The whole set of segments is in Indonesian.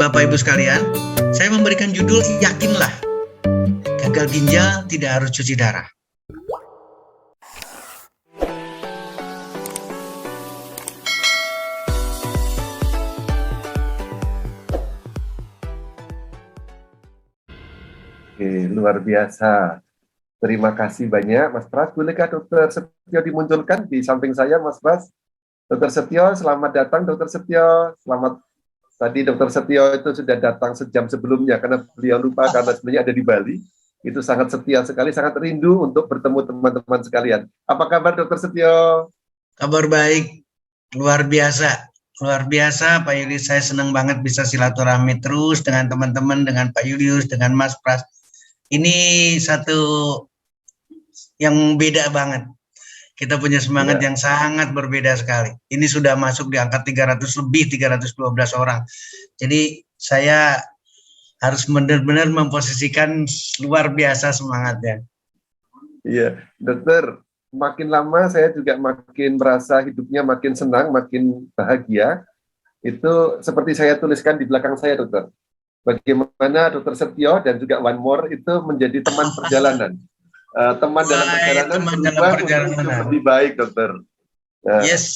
Bapak Ibu sekalian, saya memberikan judul Yakinlah, gagal ginjal tidak harus cuci darah. Oke, luar biasa. Terima kasih banyak, Mas Pras. Bolehkah Dokter Setio dimunculkan di samping saya, Mas Pras? Dokter Setio, selamat datang, Dokter Setio. Selamat. Tadi Dokter Setio itu sudah datang sejam sebelumnya karena beliau lupa karena sebenarnya ada di Bali. Itu sangat setia sekali, sangat rindu untuk bertemu teman-teman sekalian. Apa kabar Dokter Setio? Kabar baik, luar biasa. Luar biasa, Pak Julius. Saya senang banget bisa silaturahmi terus dengan teman-teman, dengan Pak Julius, dengan Mas Pras. Ini satu yang beda banget. Kita punya semangat yang sangat berbeda sekali. Ini sudah masuk di angka 300 lebih, 312 orang. Jadi saya harus benar-benar memposisikan luar biasa semangatnya. Iya, Dokter. Makin lama saya juga makin merasa hidupnya makin senang, makin bahagia. Itu seperti saya tuliskan di belakang saya, Dokter. Bagaimana Dokter Setio dan juga One More itu menjadi teman perjalanan. Teman dalam perjalanan untuk lebih baik, Dokter. Nah, yes.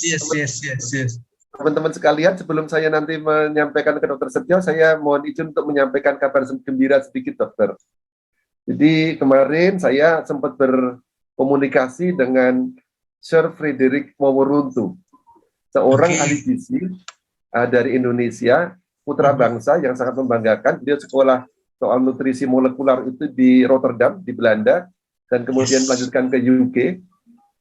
Teman-teman sekalian, sebelum saya nanti menyampaikan ke Dokter Setio, saya mohon izin untuk menyampaikan kabar gembira sedikit, Dokter. Jadi kemarin saya sempat berkomunikasi dengan Sir Frederick Moworuntu, seorang ahli gizi dari Indonesia, putra bangsa yang sangat membanggakan. Dia sekolah soal nutrisi molekular itu di Rotterdam, di Belanda, dan kemudian melanjutkan ke UK.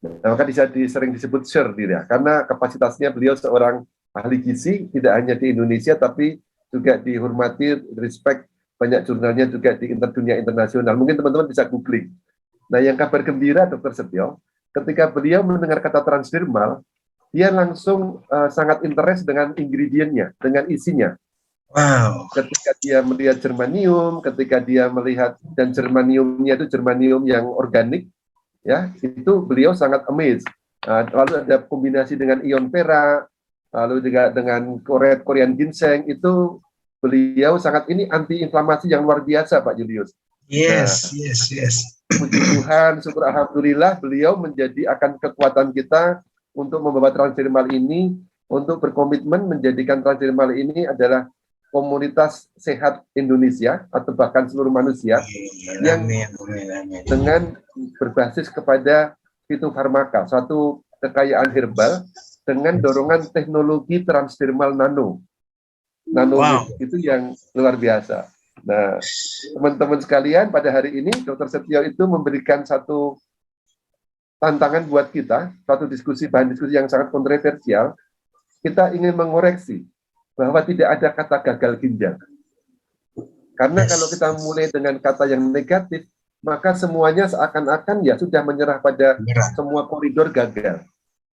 Nah, maka sering disebut Sir dia, karena kapasitasnya beliau seorang ahli gizi, tidak hanya di Indonesia, tapi juga dihormati, respect, banyak jurnalnya juga di dunia internasional. Mungkin teman-teman bisa googling. Nah, yang kabar gembira Dokter Setio, ketika beliau mendengar kata transdermal, dia langsung sangat interest dengan ingredientnya, dengan isinya. Wow. Ketika dia melihat germanium, ketika dia melihat, dan germaniumnya itu germanium yang organik, ya, itu beliau sangat amazed. Lalu ada kombinasi dengan ion perak, lalu juga dengan Korean ginseng, itu beliau sangat ini anti-inflamasi yang luar biasa, Pak Julius. Yes. Puji Tuhan, syukur alhamdulillah, beliau akan kekuatan kita untuk membawa transdermal ini, untuk berkomitmen menjadikan transdermal ini adalah komunitas sehat Indonesia atau bahkan seluruh manusia yang dengan berbasis kepada fitofarmaka, suatu kekayaan herbal dengan dorongan teknologi transdermal nano. Itu yang luar biasa. Nah, teman-teman sekalian, pada hari ini Dokter Setio itu memberikan satu tantangan buat kita, satu bahan diskusi yang sangat kontroversial. Kita ingin mengoreksi bahwa tidak ada kata gagal ginjal. Karena kalau kita mulai dengan kata yang negatif, maka semuanya seakan-akan ya sudah menyerah pada semua koridor gagal.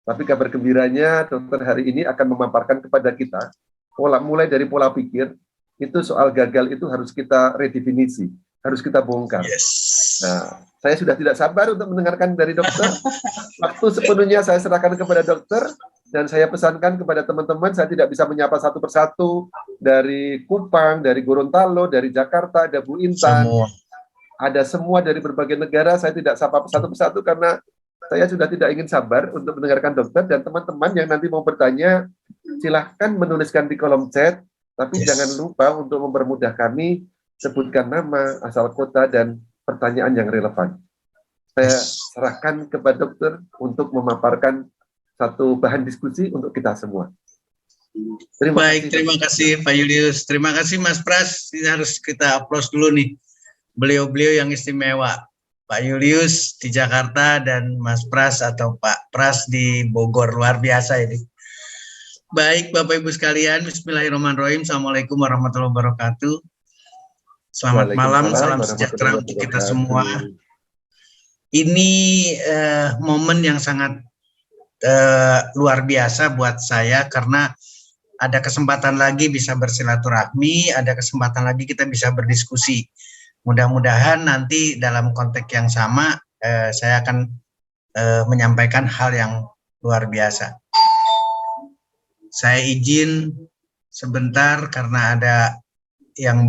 Tapi kabar gembiranya, dokter hari ini akan memaparkan kepada kita, mulai dari pola pikir, itu soal gagal itu harus kita redefinisi, harus kita bongkar. Nah, saya sudah tidak sabar untuk mendengarkan dari dokter. Waktu sepenuhnya saya serahkan kepada dokter, dan saya pesankan kepada teman-teman, saya tidak bisa menyapa satu persatu, dari Kupang, dari Gorontalo, dari Jakarta, ada Bu Intan, ada semua dari berbagai negara, saya tidak sapa satu persatu karena saya sudah tidak ingin sabar untuk mendengarkan dokter. Dan teman-teman yang nanti mau bertanya, silahkan menuliskan di kolom chat, tapi jangan lupa untuk mempermudah kami, sebutkan nama, asal kota, dan pertanyaan yang relevan. Saya serahkan kepada dokter untuk memaparkan satu bahan diskusi untuk kita semua. Terima kasih Pak Julius. Terima kasih Mas Pras. Ini harus kita aplaus dulu nih. Beliau-beliau yang istimewa. Pak Julius di Jakarta dan Mas Pras atau Pak Pras di Bogor. Luar biasa ini. Baik Bapak Ibu sekalian, bismillahirrahmanirrahim. Assalamualaikum warahmatullahi wabarakatuh. Selamat malam, salam sejahtera untuk kita semua. Ini momen yang sangat luar biasa buat saya karena ada kesempatan lagi bisa bersilaturahmi, ada kesempatan lagi kita bisa berdiskusi. Mudah-mudahan nanti dalam konteks yang sama saya akan menyampaikan hal yang luar biasa. Saya izin sebentar karena ada yang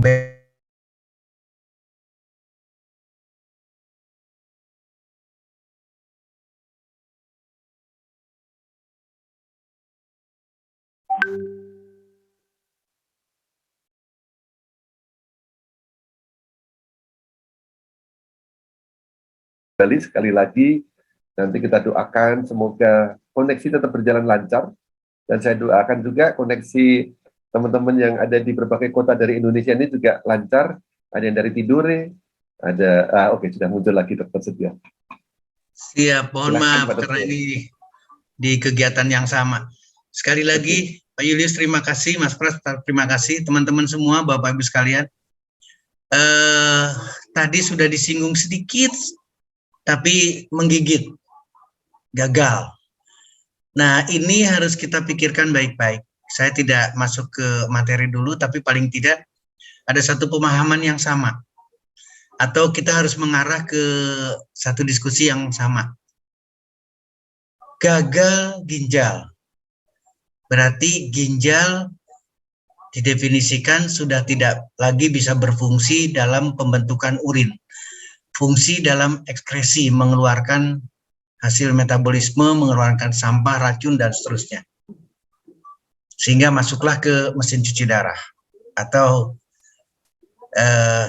sekali lagi nanti kita doakan semoga koneksi tetap berjalan lancar, dan saya doakan juga koneksi teman-teman yang ada di berbagai kota dari Indonesia ini juga lancar. Ada yang dari Tidore, ada oke, sudah muncul lagi Dr. Setia. Siap, mohon Silakan, maaf Pak karena Dokter. ini di kegiatan yang sama. Sekali lagi, Pak Julius terima kasih, Mas Pras terima kasih, teman-teman semua, Bapak Ibu sekalian. Tadi sudah disinggung sedikit, tapi menggigit, gagal. Nah, ini harus kita pikirkan baik-baik. Saya tidak masuk ke materi dulu, tapi paling tidak ada satu pemahaman yang sama. Atau kita harus mengarah ke satu diskusi yang sama. Gagal ginjal. Berarti ginjal didefinisikan sudah tidak lagi bisa berfungsi dalam pembentukan urin. Fungsi dalam ekskresi, mengeluarkan hasil metabolisme, mengeluarkan sampah, racun, dan seterusnya. Sehingga masuklah ke mesin cuci darah. Atau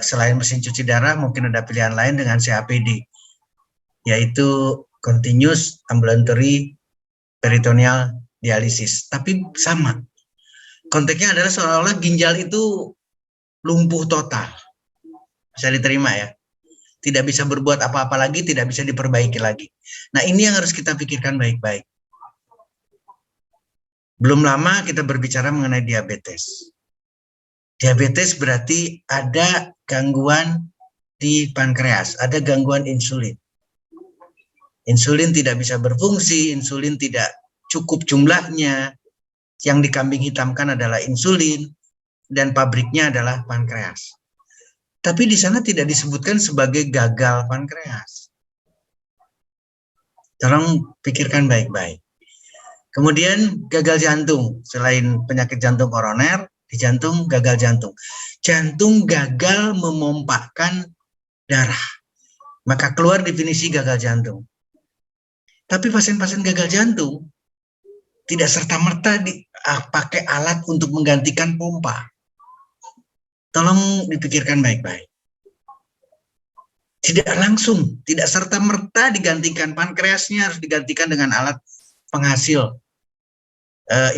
selain mesin cuci darah, mungkin ada pilihan lain dengan CAPD, yaitu Continuous Ambulatory Peritoneal Dialysis. Tapi sama. Konteksnya adalah seolah-olah ginjal itu lumpuh total. Bisa diterima ya. Tidak bisa berbuat apa-apa lagi, tidak bisa diperbaiki lagi. Nah, ini yang harus kita pikirkan baik-baik. Belum lama kita berbicara mengenai diabetes. Diabetes berarti ada gangguan di pankreas, ada gangguan insulin. Insulin tidak bisa berfungsi, insulin tidak cukup jumlahnya. Yang dikambing hitamkan adalah insulin, dan pabriknya adalah pankreas. Tapi di sana tidak disebutkan sebagai gagal pankreas. Tolong pikirkan baik-baik. Kemudian gagal jantung, selain penyakit jantung koroner, di jantung gagal jantung. Jantung gagal memompahkan darah. Maka keluar definisi gagal jantung. Tapi pasien-pasien gagal jantung tidak serta-merta pakai alat untuk menggantikan pompa. Tolong dipikirkan baik-baik. Tidak langsung, tidak serta-merta digantikan. Pankreasnya harus digantikan dengan alat penghasil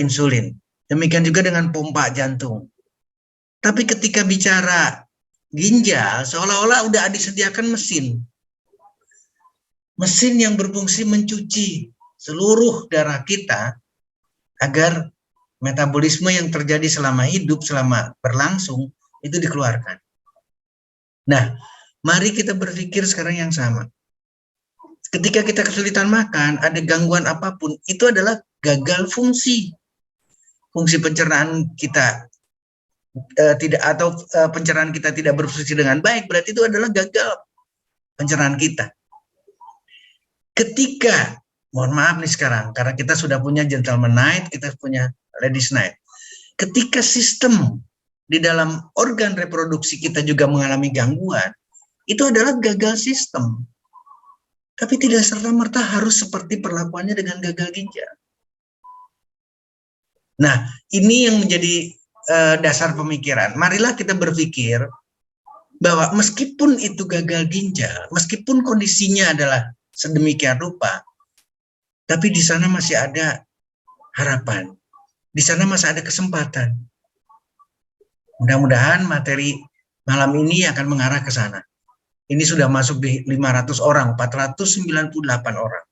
insulin. Demikian juga dengan pompa jantung. Tapi ketika bicara ginjal, seolah-olah udah disediakan mesin. Mesin yang berfungsi mencuci seluruh darah kita agar metabolisme yang terjadi selama hidup, selama berlangsung, itu dikeluarkan. Nah, mari kita berpikir sekarang yang sama. Ketika kita kesulitan makan, ada gangguan apapun, itu adalah gagal fungsi. Fungsi pencernaan kita tidak, atau pencernaan kita tidak berfungsi dengan baik, berarti itu adalah gagal pencernaan kita. Ketika, mohon maaf nih sekarang, karena kita sudah punya gentleman night, kita punya ladies night. Ketika sistem di dalam organ reproduksi kita juga mengalami gangguan, itu adalah gagal sistem. Tapi tidak serta-merta harus seperti perlakuannya dengan gagal ginjal. Nah, ini yang menjadi dasar pemikiran. Marilah kita berpikir bahwa meskipun itu gagal ginjal, meskipun kondisinya adalah sedemikian rupa, tapi di sana masih ada harapan. Di sana masih ada kesempatan. Mudah-mudahan materi malam ini akan mengarah ke sana. Ini sudah masuk di 500 orang, 498 orang.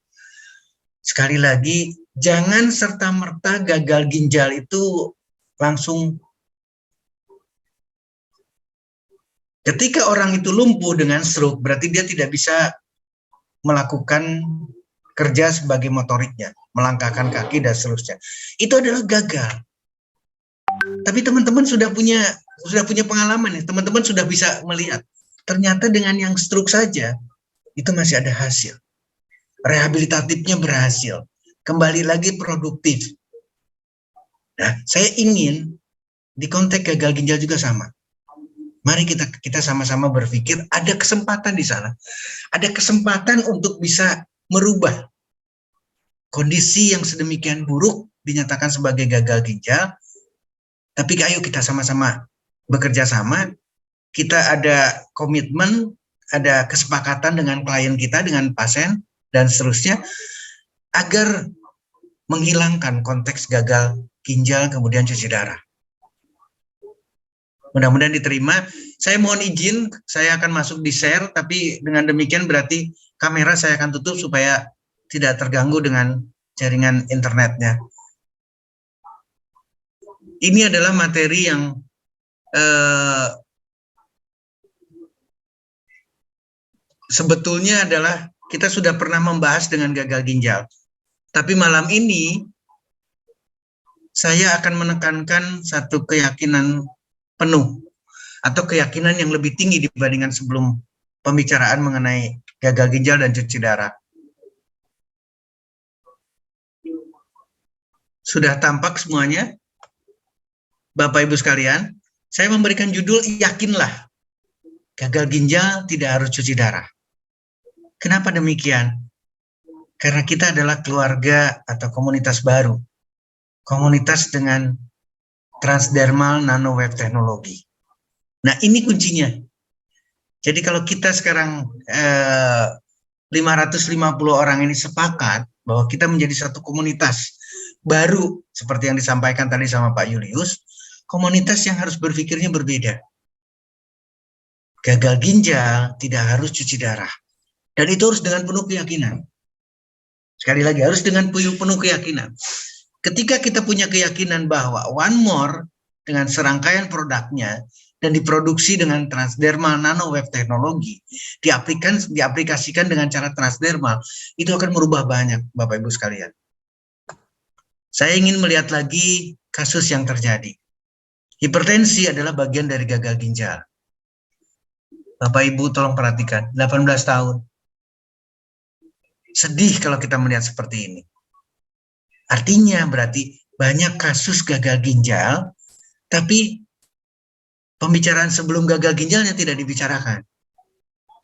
Sekali lagi, jangan serta-merta gagal ginjal itu langsung. Ketika orang itu lumpuh dengan stroke, berarti dia tidak bisa melakukan kerja sebagai motoriknya, melangkahkan kaki dan seterusnya. Itu adalah gagal. Tapi teman-teman sudah punya pengalaman nih, teman-teman sudah bisa melihat. Ternyata dengan yang stroke saja, itu masih ada hasil. Rehabilitatifnya berhasil. Kembali lagi produktif. Nah, saya ingin di konteks gagal ginjal juga sama. Mari kita sama-sama berpikir ada kesempatan di sana. Ada kesempatan untuk bisa merubah kondisi yang sedemikian buruk dinyatakan sebagai gagal ginjal. Tapi ayo kita sama-sama bekerja sama. Kita ada komitmen, ada kesepakatan dengan klien kita, dengan pasien, dan seterusnya, agar menghilangkan konteks gagal ginjal kemudian cuci darah. Mudah-mudahan diterima. Saya mohon izin, saya akan masuk di share, tapi dengan demikian berarti kamera saya akan tutup supaya tidak terganggu dengan jaringan internetnya. Ini adalah materi yang sebetulnya adalah kita sudah pernah membahas dengan gagal ginjal. Tapi malam ini saya akan menekankan satu keyakinan penuh atau keyakinan yang lebih tinggi dibandingkan sebelum pembicaraan mengenai gagal ginjal dan cuci darah. Sudah tampak semuanya? Bapak Ibu sekalian, saya memberikan judul yakinlah gagal ginjal tidak harus cuci darah. Kenapa demikian? Karena kita adalah keluarga atau komunitas baru. Komunitas dengan transdermal nanowave teknologi. Nah, ini kuncinya. Jadi kalau kita sekarang 550 orang ini sepakat bahwa kita menjadi satu komunitas baru seperti yang disampaikan tadi sama Pak Julius, komunitas yang harus berpikirnya berbeda. Gagal ginjal tidak harus cuci darah. Dan itu harus dengan penuh keyakinan. Sekali lagi, harus dengan penuh keyakinan. Ketika kita punya keyakinan bahwa One More dengan serangkaian produknya dan diproduksi dengan transdermal nanowave teknologi, diaplikasikan dengan cara transdermal, itu akan merubah banyak, Bapak Ibu sekalian. Saya ingin melihat lagi kasus yang terjadi. Hipertensi adalah bagian dari gagal ginjal. Bapak Ibu tolong perhatikan, 18 tahun. Sedih kalau kita melihat seperti ini. Artinya berarti banyak kasus gagal ginjal, tapi pembicaraan sebelum gagal ginjalnya tidak dibicarakan.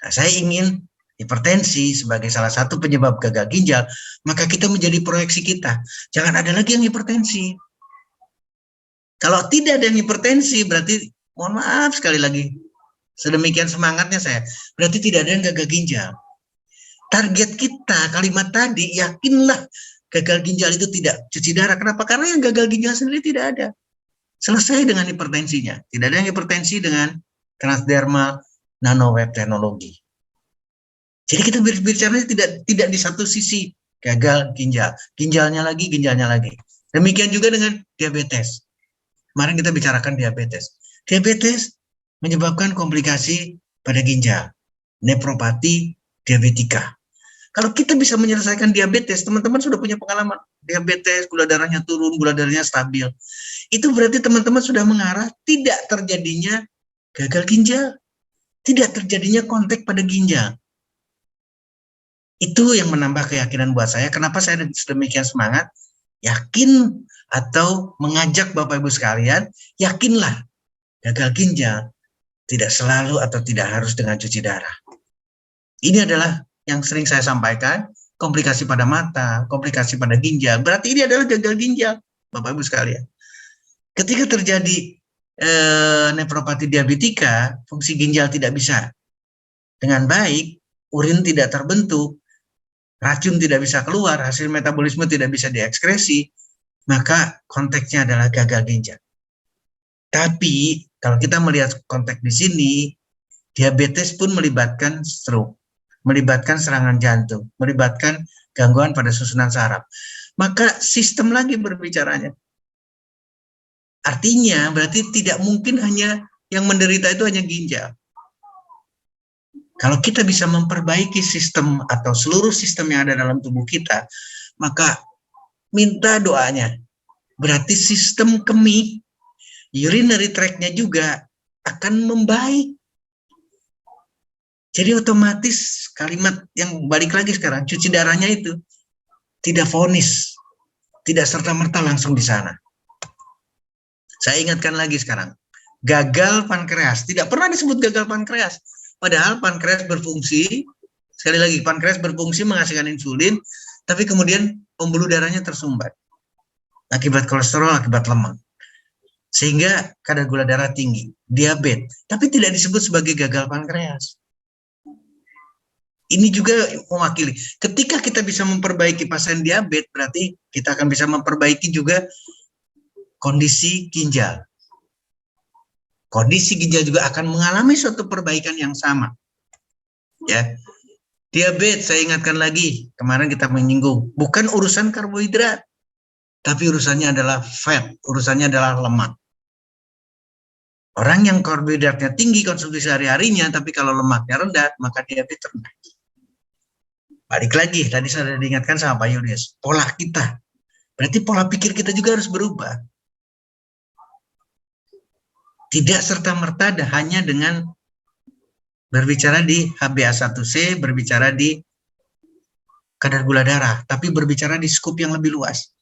Nah, saya ingin hipertensi sebagai salah satu penyebab gagal ginjal, maka kita menjadi proyeksi kita. Jangan ada lagi yang hipertensi. Kalau tidak ada yang hipertensi, berarti mohon maaf sekali lagi, sedemikian semangatnya saya, berarti tidak ada yang gagal ginjal. Target kita, kalimat tadi, yakinlah gagal ginjal itu tidak cuci darah. Kenapa? Karena yang gagal ginjal sendiri tidak ada. Selesai dengan hipertensinya. Tidak ada yang hipertensi dengan transdermal nanowave teknologi. Jadi kita berbicara tidak di satu sisi gagal ginjal. Ginjalnya lagi. Demikian juga dengan diabetes. Kemarin kita bicarakan diabetes. Diabetes menyebabkan komplikasi pada ginjal. Nefropati diabetika. Kalau kita bisa menyelesaikan diabetes, teman-teman sudah punya pengalaman. Diabetes, gula darahnya turun, gula darahnya stabil. Itu berarti teman-teman sudah mengarah tidak terjadinya gagal ginjal. Tidak terjadinya kontak pada ginjal. Itu yang menambah keyakinan buat saya. Kenapa saya sedemikian semangat? Yakin atau mengajak Bapak Ibu sekalian, yakinlah gagal ginjal tidak selalu atau tidak harus dengan cuci darah. Ini adalah yang sering saya sampaikan, komplikasi pada mata, komplikasi pada ginjal. Berarti ini adalah gagal ginjal, Bapak Ibu sekalian. Ketika terjadi nefropati diabetika, fungsi ginjal tidak bisa dengan baik, urin tidak terbentuk, racun tidak bisa keluar, hasil metabolisme tidak bisa diekskresi, maka konteksnya adalah gagal ginjal. Tapi kalau kita melihat konteks di sini, diabetes pun melibatkan stroke, melibatkan serangan jantung, melibatkan gangguan pada susunan saraf. Maka sistem lagi berbicaranya. Artinya berarti tidak mungkin hanya yang menderita itu hanya ginjal. Kalau kita bisa memperbaiki sistem atau seluruh sistem yang ada dalam tubuh kita, maka minta doanya. Berarti sistem kemih, urinary tract-nya juga akan membaik. Jadi otomatis kalimat yang balik lagi sekarang, cuci darahnya itu tidak vonis, tidak serta-merta langsung di sana. Saya ingatkan lagi sekarang, gagal pankreas. Tidak pernah disebut gagal pankreas. Padahal pankreas berfungsi, sekali lagi, pankreas berfungsi menghasilkan insulin, tapi kemudian pembuluh darahnya tersumbat. Akibat kolesterol, akibat lemak. Sehingga kadar gula darah tinggi, diabetes. Tapi tidak disebut sebagai gagal pankreas. Ini juga mewakili. Ketika kita bisa memperbaiki pasien diabetes, berarti kita akan bisa memperbaiki juga kondisi ginjal. Kondisi ginjal juga akan mengalami suatu perbaikan yang sama. Ya, diabetes saya ingatkan lagi, kemarin kita menyinggung, bukan urusan karbohidrat, tapi urusannya adalah fat, urusannya adalah lemak. Orang yang karbohidratnya tinggi konsumsi sehari-harinya, tapi kalau lemaknya rendah, maka diabetes rendah. Balik lagi, tadi sudah diingatkan sama Pak Yulius, pola kita. Berarti pola pikir kita juga harus berubah. Tidak serta-merta hanya dengan berbicara di HbA1c, berbicara di kadar gula darah, tapi berbicara di skup yang lebih luas.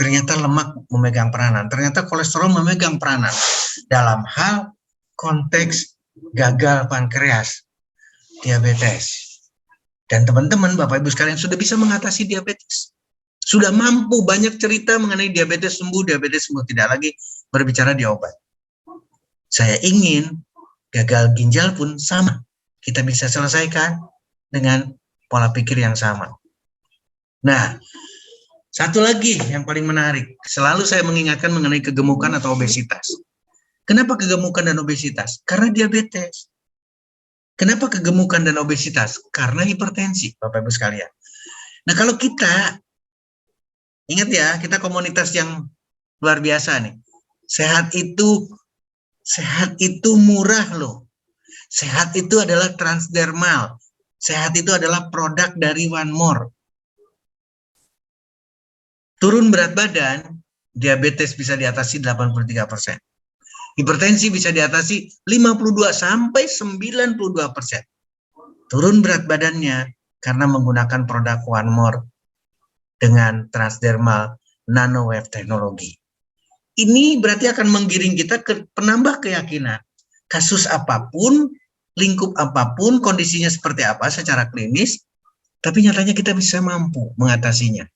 Ternyata lemak memegang peranan, ternyata kolesterol memegang peranan dalam hal konteks gagal pankreas, diabetes. Dan teman-teman, Bapak Ibu sekalian sudah bisa mengatasi diabetes. Sudah mampu banyak cerita mengenai diabetes sembuh, tidak lagi berbicara di obat. Saya ingin gagal ginjal pun sama. Kita bisa selesaikan dengan pola pikir yang sama. Nah, satu lagi yang paling menarik, selalu saya mengingatkan mengenai kegemukan atau obesitas. Kenapa kegemukan dan obesitas? Karena diabetes. Kenapa kegemukan dan obesitas? Karena hipertensi, Bapak Ibu sekalian. Nah, kalau kita, ingat ya, kita komunitas yang luar biasa nih. Sehat itu murah loh. Sehat itu adalah transdermal. Sehat itu adalah produk dari One More. Turun berat badan, diabetes bisa diatasi 83%. Hipertensi bisa diatasi 52 sampai 92%. Turun berat badannya karena menggunakan produk One More dengan transdermal nanowave teknologi. Ini berarti akan menggiring kita ke penambah keyakinan. Kasus apapun, lingkup apapun, kondisinya seperti apa secara klinis, tapi nyatanya kita bisa mampu mengatasinya.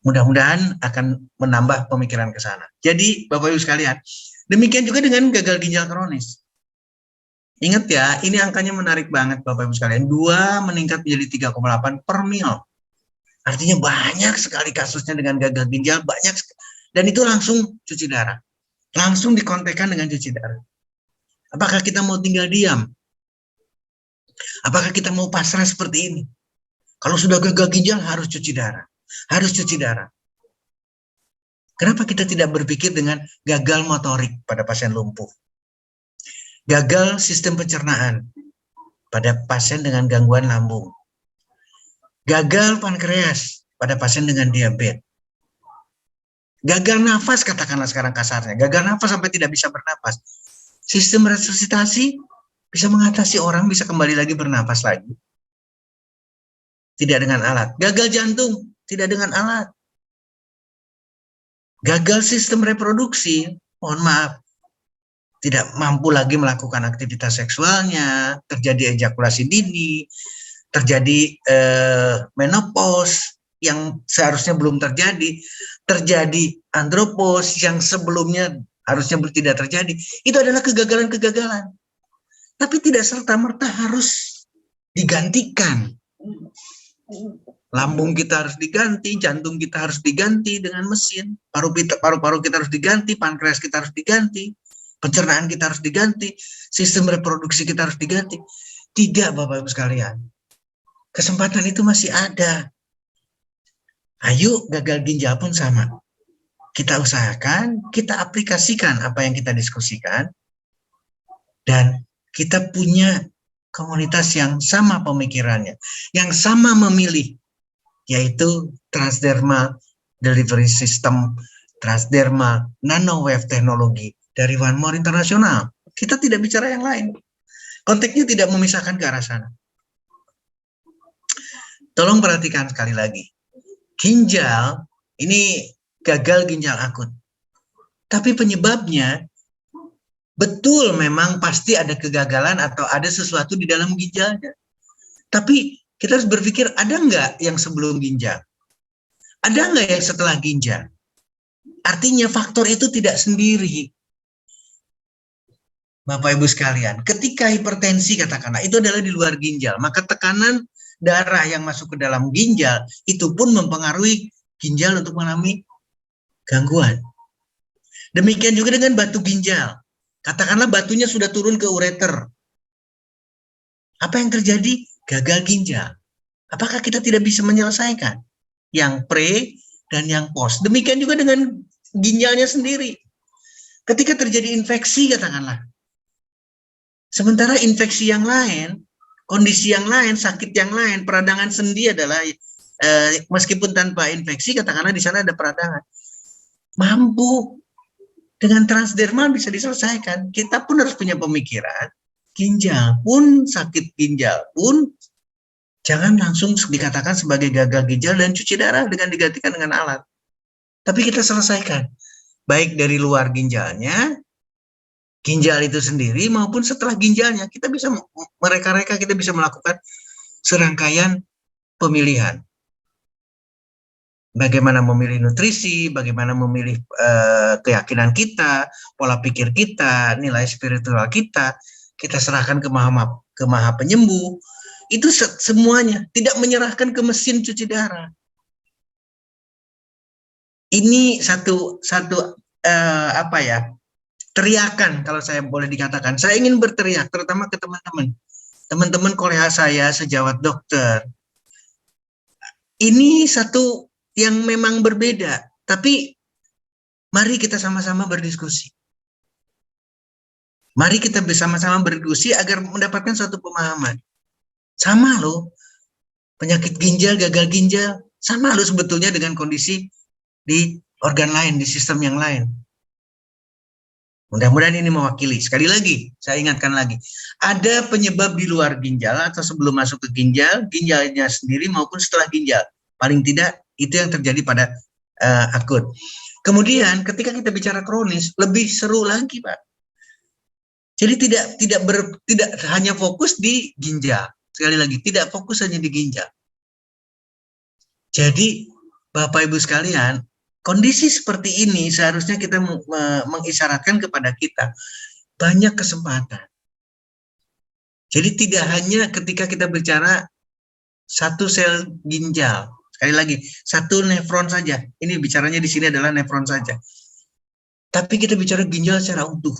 Mudah-mudahan akan menambah pemikiran ke sana. Jadi, Bapak Ibu sekalian, demikian juga dengan gagal ginjal kronis. Ingat ya, ini angkanya menarik banget Bapak Ibu sekalian. 2 meningkat menjadi 3,8 per mil. Artinya banyak sekali kasusnya dengan gagal ginjal, banyak sekali. Dan itu langsung cuci darah. Langsung dikontekkan dengan cuci darah. Apakah kita mau tinggal diam? Apakah kita mau pasrah seperti ini? Kalau sudah gagal ginjal harus cuci darah. Harus cuci darah. Kenapa kita tidak berpikir dengan gagal motorik pada pasien lumpuh? Gagal sistem pencernaan pada pasien dengan gangguan lambung. Gagal pankreas pada pasien dengan diabetes. Gagal nafas, katakanlah sekarang kasarnya. Gagal nafas sampai tidak bisa bernapas. Sistem resusitasi bisa mengatasi orang bisa kembali lagi bernapas lagi. Tidak dengan alat. Gagal jantung, tidak dengan alat. Gagal sistem reproduksi, mohon maaf, tidak mampu lagi melakukan aktivitas seksualnya, terjadi ejakulasi dini, terjadi menopause yang seharusnya belum terjadi, terjadi andropause yang sebelumnya harusnya tidak terjadi. Itu adalah kegagalan-kegagalan. Tapi tidak serta-merta harus digantikan. Lambung kita harus diganti, jantung kita harus diganti dengan mesin, paru-paru kita harus diganti, pankreas kita harus diganti, pencernaan kita harus diganti, sistem reproduksi kita harus diganti. Tidak, Bapak Ibu sekalian. Kesempatan itu masih ada. Ayo, gagal ginjal pun sama. Kita usahakan, kita aplikasikan apa yang kita diskusikan, dan kita punya komunitas yang sama pemikirannya, yang sama memilih, yaitu transdermal delivery system, transdermal nanowave teknologi dari One More Internasional. Kita tidak bicara yang lain. Konteksnya tidak memisahkan ke arah sana. Tolong perhatikan sekali lagi. Ginjal, ini gagal ginjal akut. Tapi penyebabnya betul memang pasti ada kegagalan atau ada sesuatu di dalam ginjalnya. Tapi kita harus berpikir, ada nggak yang sebelum ginjal? Ada nggak yang setelah ginjal? Artinya faktor itu tidak sendiri. Bapak Ibu sekalian, ketika hipertensi katakanlah itu adalah di luar ginjal, maka tekanan darah yang masuk ke dalam ginjal itu pun mempengaruhi ginjal untuk mengalami gangguan. Demikian juga dengan batu ginjal. Katakanlah batunya sudah turun ke ureter. Apa yang terjadi? Gagal ginjal. Apakah kita tidak bisa menyelesaikan yang pre dan yang post? Demikian juga dengan ginjalnya sendiri. Ketika terjadi infeksi katakanlah, sementara infeksi yang lain, kondisi yang lain, sakit yang lain, peradangan sendi adalah meskipun tanpa infeksi, katakanlah di sana ada peradangan, mampu dengan transdermal bisa diselesaikan. Kita pun harus punya pemikiran, ginjal pun, sakit ginjal pun, jangan langsung dikatakan sebagai gagal ginjal dan cuci darah dengan digantikan dengan alat. Tapi kita selesaikan, baik dari luar ginjalnya, ginjal itu sendiri maupun setelah ginjalnya, kita bisa mereka-reka, kita bisa melakukan serangkaian pemilihan. Bagaimana memilih nutrisi, bagaimana memilih keyakinan kita, pola pikir kita, nilai spiritual kita serahkan ke maha penyembuh. Itu semuanya, tidak menyerahkan ke mesin cuci darah. Ini satu teriakan kalau saya boleh dikatakan. Saya ingin berteriak, terutama ke teman-teman kolega saya sejawat dokter. Ini satu yang memang berbeda, tapi mari kita sama-sama berdiskusi. Mari kita bersama-sama berdiskusi agar mendapatkan suatu pemahaman. Sama loh, penyakit ginjal, gagal ginjal, sama loh sebetulnya dengan kondisi di organ lain, di sistem yang lain. Mudah-mudahan ini mewakili. Sekali lagi, saya ingatkan lagi. Ada penyebab di luar ginjal atau sebelum masuk ke ginjal, ginjalnya sendiri maupun setelah ginjal. Paling tidak, itu yang terjadi pada akut. Kemudian, ketika kita bicara kronis, lebih seru lagi, Pak. Jadi tidak hanya fokus di ginjal. Sekali lagi, tidak fokus hanya di ginjal. Jadi, Bapak Ibu sekalian, kondisi seperti ini seharusnya kita mengisyaratkan kepada kita banyak kesempatan. Jadi tidak hanya ketika kita bicara satu sel ginjal, sekali lagi satu nefron saja. Ini bicaranya di sini adalah nefron saja. Tapi kita bicara ginjal secara utuh.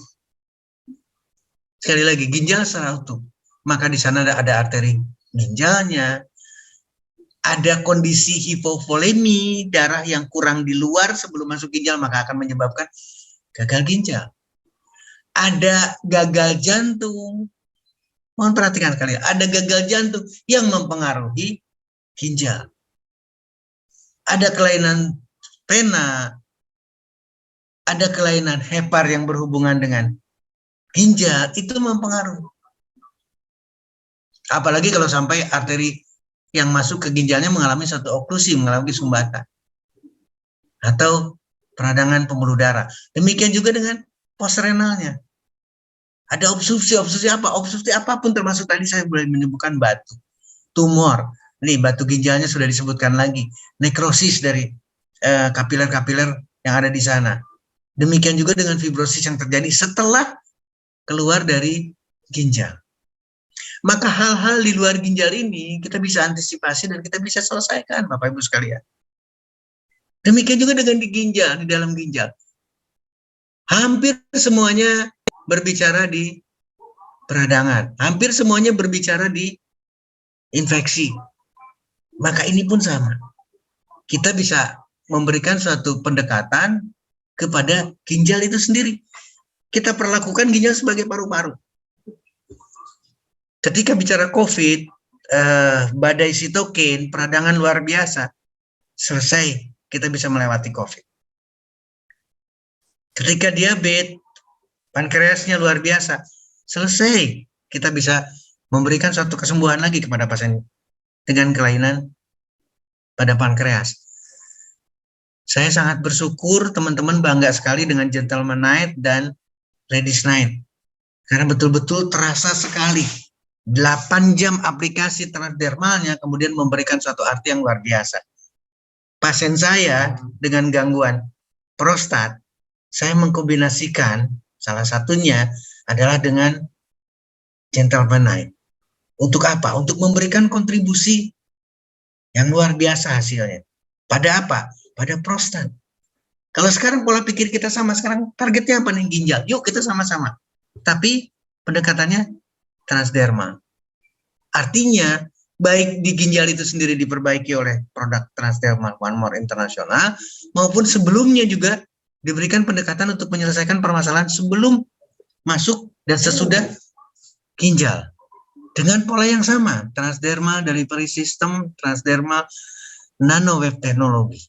Sekali lagi ginjal secara utuh. Maka di sana ada arteri ginjalnya. Ada kondisi hipovolemi, darah yang kurang di luar sebelum masuk ginjal, maka akan menyebabkan gagal ginjal. Ada gagal jantung. Mohon perhatikan kalian, ada gagal jantung yang mempengaruhi ginjal. Ada kelainan pena, ada kelainan hepar yang berhubungan dengan ginjal, itu mempengaruhi. Apalagi kalau sampai arteri yang masuk ke ginjalnya mengalami satu oklusi, mengalami sumbatan atau peradangan pembuluh darah. Demikian juga dengan postrenalnya. Ada obstruksi apa? Obstruksi apapun, termasuk tadi saya boleh menyebutkan batu, tumor. Nih, batu ginjalnya sudah disebutkan lagi. Nekrosis dari kapiler-kapiler yang ada di sana. Demikian juga dengan fibrosis yang terjadi setelah keluar dari ginjal. Maka hal-hal di luar ginjal ini kita bisa antisipasi dan kita bisa selesaikan, Bapak Ibu sekalian. Demikian juga dengan di ginjal, di dalam ginjal. Hampir semuanya berbicara di peradangan. Hampir semuanya berbicara di infeksi. Maka ini pun sama. Kita bisa memberikan suatu pendekatan kepada ginjal itu sendiri. Kita perlakukan ginjal sebagai paru-paru. Ketika bicara COVID, badai sitokin, peradangan luar biasa, selesai, kita bisa melewati COVID. Ketika diabetes, pankreasnya luar biasa, selesai, kita bisa memberikan suatu kesembuhan lagi kepada pasien dengan kelainan pada pankreas. Saya sangat bersyukur teman-teman bangga sekali dengan Gentleman Night dan Ladies Night. Karena betul-betul terasa sekali 8 jam aplikasi transdermalnya kemudian memberikan suatu arti yang luar biasa. Pasien saya dengan gangguan prostat, saya mengkombinasikan salah satunya adalah dengan Gentleman Night. Untuk apa? Untuk memberikan kontribusi yang luar biasa hasilnya. Pada apa? Pada prostat. Kalau sekarang pola pikir kita sama, sekarang targetnya apa nih? Ginjal. Yuk kita sama-sama. Tapi pendekatannya transdermal. Artinya, baik di ginjal itu sendiri diperbaiki oleh produk transdermal One More International, maupun sebelumnya juga diberikan pendekatan untuk menyelesaikan permasalahan sebelum masuk dan sesudah ginjal. Dengan pola yang sama, transdermal delivery system, transdermal nanowave teknologi.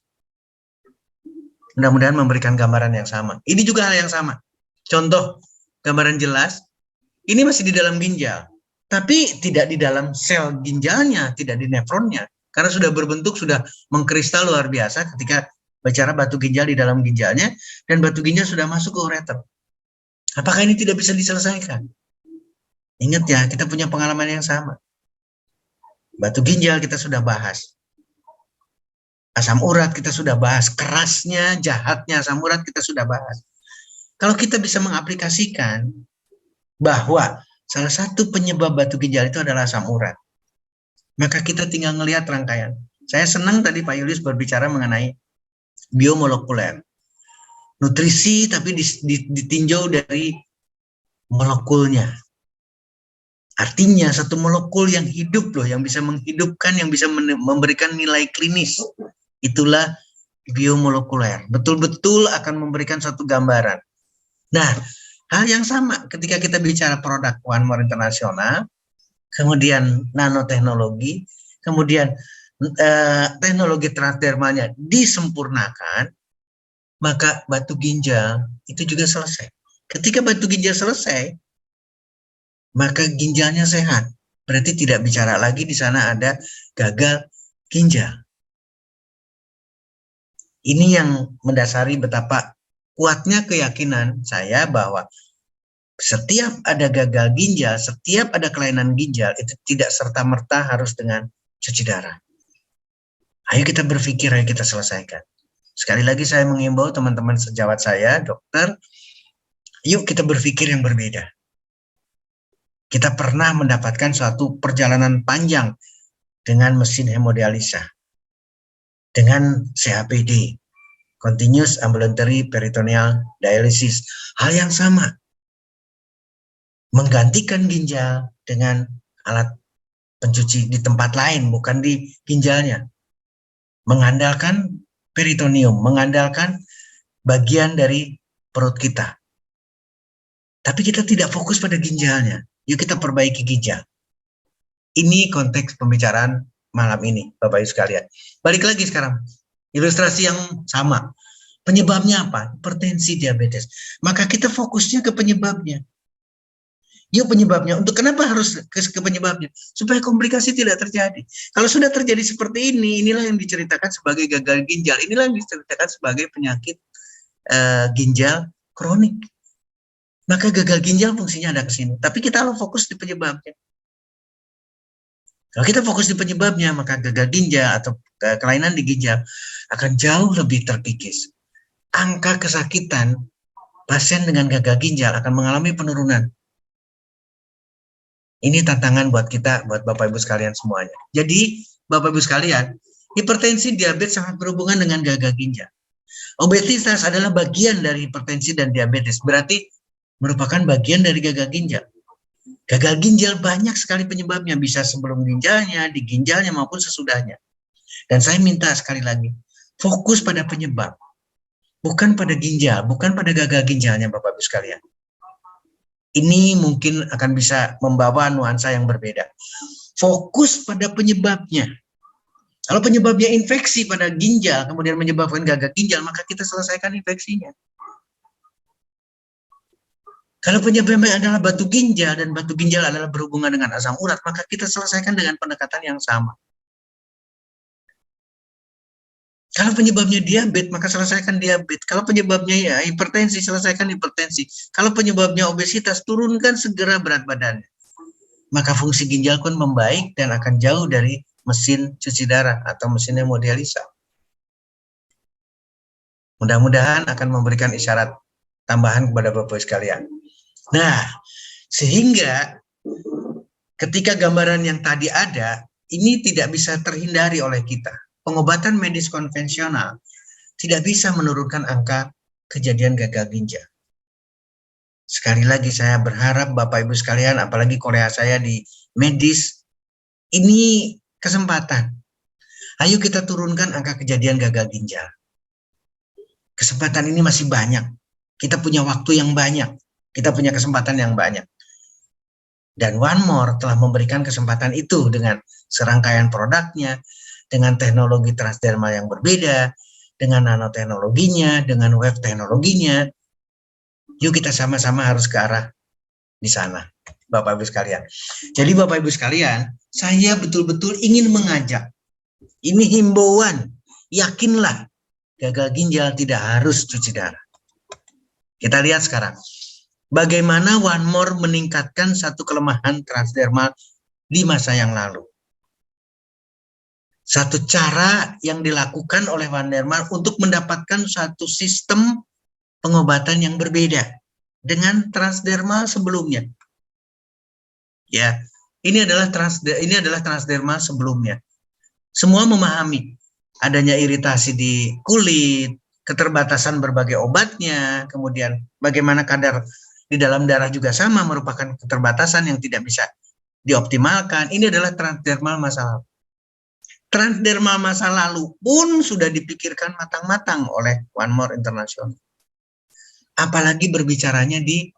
Mudah-mudahan memberikan gambaran yang sama. Ini juga hal yang sama. Contoh, gambaran jelas, ini masih di dalam ginjal, tapi tidak di dalam sel ginjalnya, tidak di nefronnya, karena sudah berbentuk, sudah mengkristal luar biasa ketika bicara batu ginjal di dalam ginjalnya, dan batu ginjal sudah masuk ke ureter. Apakah ini tidak bisa diselesaikan? Ingat ya, kita punya pengalaman yang sama. Batu ginjal kita sudah bahas. Asam urat kita sudah bahas. Kerasnya, jahatnya asam urat kita sudah bahas. Kalau kita bisa mengaplikasikan bahwa salah satu penyebab batu ginjal itu adalah asam urat, maka kita tinggal melihat rangkaian. Saya senang tadi Pak Julius berbicara mengenai biomolekuler. Nutrisi tapi ditinjau dari molekulnya. Artinya satu molekul yang hidup loh, yang bisa menghidupkan, yang bisa memberikan nilai klinis. Itulah biomolekuler. Betul-betul akan memberikan satu gambaran. Nah, hal yang sama ketika kita bicara produk One More International, kemudian nanoteknologi, kemudian teknologi transdermalnya disempurnakan, maka batu ginjal itu juga selesai. Ketika batu ginjal selesai, maka ginjalnya sehat. Berarti tidak bicara lagi di sana ada gagal ginjal. Ini yang mendasari betapa kuatnya keyakinan saya bahwa setiap ada gagal ginjal, setiap ada kelainan ginjal, itu tidak serta-merta harus dengan cuci darah. Ayo kita berpikir, ayo kita selesaikan. Sekali lagi saya mengimbau teman-teman sejawat saya, dokter, yuk kita berpikir yang berbeda. Kita pernah mendapatkan suatu perjalanan panjang dengan mesin hemodialisa, dengan CAPD, Continuous Ambulatory Peritoneal Dialysis, hal yang sama. Menggantikan ginjal dengan alat pencuci di tempat lain, bukan di ginjalnya. Mengandalkan peritoneum, mengandalkan bagian dari perut kita. Tapi kita tidak fokus pada ginjalnya. Yuk kita perbaiki ginjal. Ini konteks pembicaraan malam ini, Bapak Ibu sekalian. Balik lagi sekarang. Ilustrasi yang sama. Penyebabnya apa? Hipertensi, diabetes. Maka kita fokusnya ke penyebabnya. Yuk penyebabnya. Untuk kenapa harus ke penyebabnya? Supaya komplikasi tidak terjadi. Kalau sudah terjadi seperti ini, inilah yang diceritakan sebagai gagal ginjal. Inilah yang diceritakan sebagai penyakit ginjal kronik. Maka gagal ginjal fungsinya ada ke sini. Tapi kita harus fokus di penyebabnya. Kalau kita fokus di penyebabnya, maka gagal ginjal atau kelainan di ginjal akan jauh lebih terkikis. Angka kesakitan pasien dengan gagal ginjal akan mengalami penurunan. Ini tantangan buat kita, buat Bapak Ibu sekalian semuanya. Jadi, Bapak Ibu sekalian, hipertensi, diabetes sangat berhubungan dengan gagal ginjal. Obesitas adalah bagian dari hipertensi dan diabetes. Berarti merupakan bagian dari gagal ginjal. Gagal ginjal banyak sekali penyebabnya, bisa sebelum ginjalnya, di ginjalnya maupun sesudahnya. Dan saya minta sekali lagi, fokus pada penyebab, bukan pada ginjal, bukan pada gagal ginjalnya Bapak Ibu sekalian. Ini mungkin akan bisa membawa nuansa yang berbeda. Fokus pada penyebabnya. Kalau penyebabnya infeksi pada ginjal, kemudian menyebabkan gagal ginjal, maka kita selesaikan infeksinya. Kalau penyebabnya adalah batu ginjal dan batu ginjal adalah berhubungan dengan asam urat, maka kita selesaikan dengan pendekatan yang sama. Kalau penyebabnya diabetes, maka selesaikan diabetes. Kalau penyebabnya ya hipertensi, selesaikan hipertensi. Kalau penyebabnya obesitas, turunkan segera berat badannya. Maka fungsi ginjal pun membaik dan akan jauh dari mesin cuci darah atau mesin hemodialisa. Mudah-mudahan akan memberikan isyarat tambahan kepada Bapak sekalian. Nah, sehingga ketika gambaran yang tadi ada, ini tidak bisa terhindari oleh kita. Pengobatan medis konvensional tidak bisa menurunkan angka kejadian gagal ginjal. Sekali lagi saya berharap Bapak Ibu sekalian, apalagi korea saya di medis, ini kesempatan. Ayo kita turunkan angka kejadian gagal ginjal. Kesempatan ini masih banyak. Kita punya waktu yang banyak. Kita punya kesempatan yang banyak. Dan One More telah memberikan kesempatan itu dengan serangkaian produknya, dengan teknologi transdermal yang berbeda, dengan nanoteknologinya, dengan web teknologinya. Yuk kita sama-sama harus ke arah di sana, Bapak Ibu sekalian. Jadi Bapak Ibu sekalian, saya betul-betul ingin mengajak, ini himbauan, yakinlah gagal ginjal tidak harus cuci darah. Kita lihat sekarang, bagaimana One More meningkatkan satu kelemahan transdermal di masa yang lalu. Satu cara yang dilakukan oleh One More untuk mendapatkan satu sistem pengobatan yang berbeda dengan transdermal sebelumnya. Ya, ini adalah transdermal sebelumnya. Semua memahami adanya iritasi di kulit, keterbatasan berbagai obatnya, kemudian bagaimana kadar di dalam darah juga sama merupakan keterbatasan yang tidak bisa dioptimalkan. Ini adalah transdermal masa lalu. Transdermal masa lalu pun sudah dipikirkan matang-matang oleh One More International. Apalagi berbicaranya di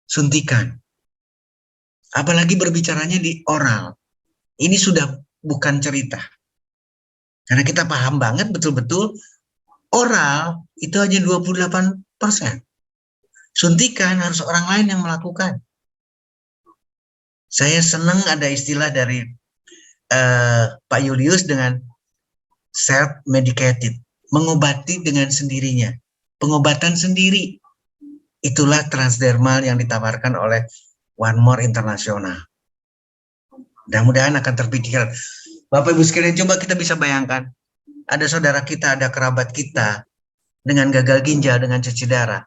suntikan. Apalagi berbicaranya di oral. Ini sudah bukan cerita. Karena kita paham banget betul-betul oral itu hanya 28%. Suntikan harus orang lain yang melakukan. Saya senang ada istilah dari Pak Julius dengan self-medicated, mengobati dengan sendirinya, pengobatan sendiri. Itulah transdermal yang ditawarkan oleh One More International. Mudah-mudahan akan terpikirkan. Bapak Ibu sekalian, coba kita bisa bayangkan, ada saudara kita, ada kerabat kita dengan gagal ginjal, dengan cuci darah.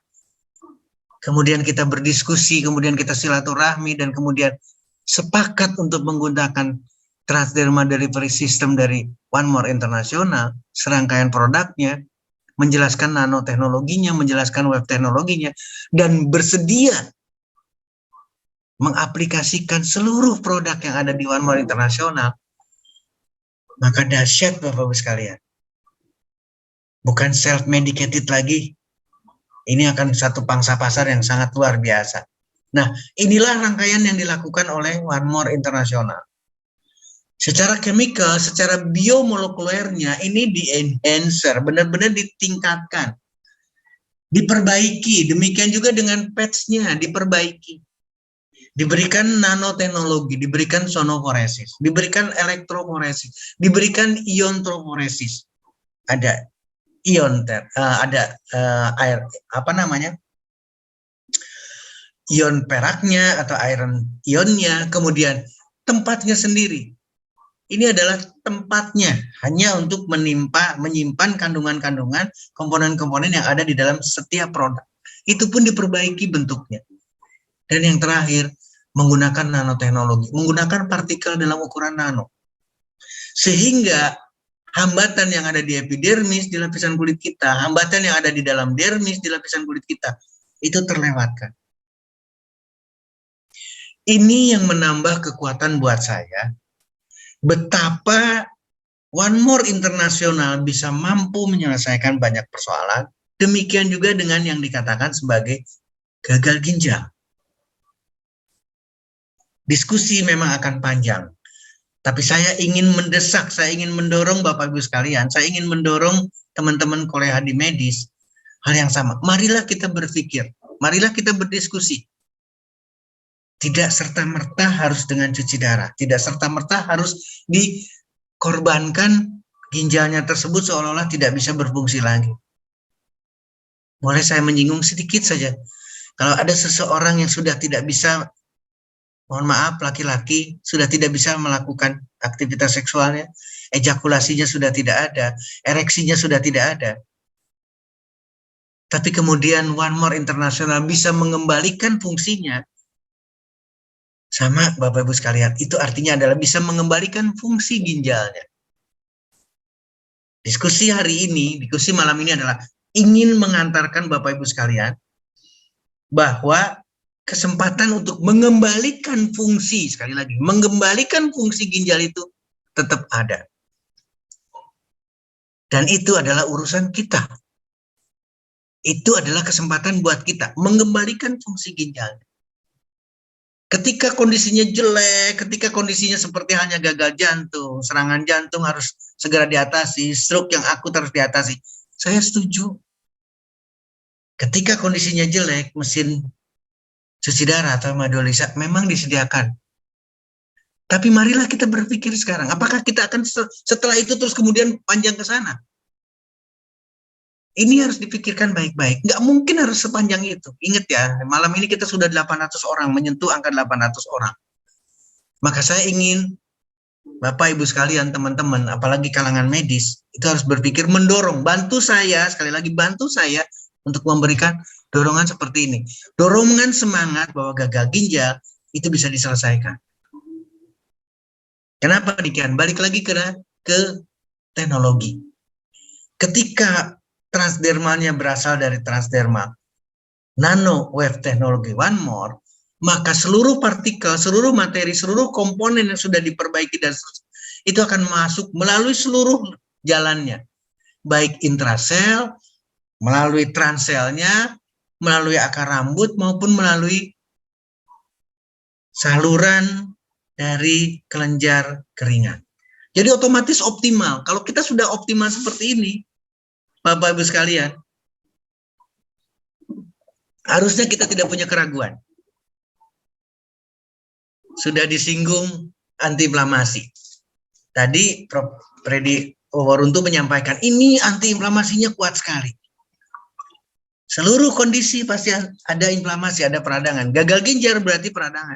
Kemudian kita berdiskusi, kemudian kita silaturahmi, dan kemudian sepakat untuk menggunakan transdermal delivery system dari One More International, serangkaian produknya, menjelaskan nanoteknologinya, menjelaskan web teknologinya, dan bersedia mengaplikasikan seluruh produk yang ada di One More International, maka dahsyat Bapak-Ibu sekalian. Bukan self-medicated lagi. Ini akan satu pangsa pasar yang sangat luar biasa. Nah, inilah rangkaian yang dilakukan oleh One More International. Secara chemical, secara biomolekulernya ini di-enhancer, benar-benar ditingkatkan, diperbaiki. Demikian juga dengan patch-nya diperbaiki. Diberikan nanoteknologi, diberikan sonoforesis, diberikan elektroforesis, diberikan iontroforesis. Ada ion, air, apa namanya? Ion peraknya atau iron ionnya, kemudian tempatnya sendiri. Ini adalah tempatnya hanya untuk menyimpan kandungan-kandungan, komponen-komponen yang ada di dalam setiap produk. Itu pun diperbaiki bentuknya. Dan yang terakhir, menggunakan nanoteknologi, menggunakan partikel dalam ukuran nano. Sehingga hambatan yang ada di epidermis, di lapisan kulit kita, hambatan yang ada di dalam dermis, di lapisan kulit kita, itu terlewatkan. Ini yang menambah kekuatan buat saya, betapa One More International bisa mampu menyelesaikan banyak persoalan, demikian juga dengan yang dikatakan sebagai gagal ginjal. Diskusi memang akan panjang, tapi saya ingin mendesak, saya ingin mendorong Bapak Ibu sekalian, saya ingin mendorong teman-teman kolega di medis, hal yang sama. Marilah kita berpikir, marilah kita berdiskusi. Tidak serta-merta harus dengan cuci darah, tidak serta-merta harus dikorbankan ginjalnya tersebut seolah-olah tidak bisa berfungsi lagi. Boleh saya menyinggung sedikit saja. Kalau ada seseorang yang sudah tidak bisa, mohon maaf, laki-laki sudah tidak bisa melakukan aktivitas seksualnya, ejakulasinya sudah tidak ada, ereksinya sudah tidak ada. Tapi kemudian One More International bisa mengembalikan fungsinya. Sama Bapak Ibu sekalian, itu artinya adalah bisa mengembalikan fungsi ginjalnya. Diskusi hari ini, diskusi malam ini adalah ingin mengantarkan Bapak Ibu sekalian bahwa kesempatan untuk mengembalikan fungsi, sekali lagi, mengembalikan fungsi ginjal itu tetap ada. Dan itu adalah urusan kita. Itu adalah kesempatan buat kita mengembalikan fungsi ginjal. Ketika kondisinya jelek, ketika kondisinya seperti hanya gagal jantung, serangan jantung harus segera diatasi, stroke yang akut harus diatasi. Saya setuju. Ketika kondisinya jelek, mesin cuci darah atau hemodialisa memang disediakan. Tapi marilah kita berpikir sekarang, apakah kita akan setelah itu terus kemudian panjang ke sana? Ini harus dipikirkan baik-baik. Nggak mungkin harus sepanjang itu. Ingat ya, malam ini kita sudah 800 orang, menyentuh angka 800 orang. Maka saya ingin Bapak Ibu sekalian, teman-teman, apalagi kalangan medis, itu harus berpikir mendorong, bantu saya, sekali lagi bantu saya untuk memberikan dorongan seperti ini. Dorongan semangat bahwa gagal ginjal itu bisa diselesaikan. Kenapa demikian? Balik lagi ke teknologi. Ketika transdermalnya berasal dari transdermal nano wave teknologi One More, maka seluruh partikel, seluruh materi, seluruh komponen yang sudah diperbaiki dan itu akan masuk melalui seluruh jalannya, baik intrasel, melalui transselnya, melalui akar rambut maupun melalui saluran dari kelenjar keringat. Jadi otomatis optimal. Kalau kita sudah optimal seperti ini, Bapak Ibu sekalian, harusnya kita tidak punya keraguan. Sudah disinggung antiinflamasi. Tadi Prof. Freddy Wawaruntu menyampaikan, ini antiinflamasinya kuat sekali. Seluruh kondisi pasti ada inflamasi, ada peradangan. Gagal ginjal berarti peradangan.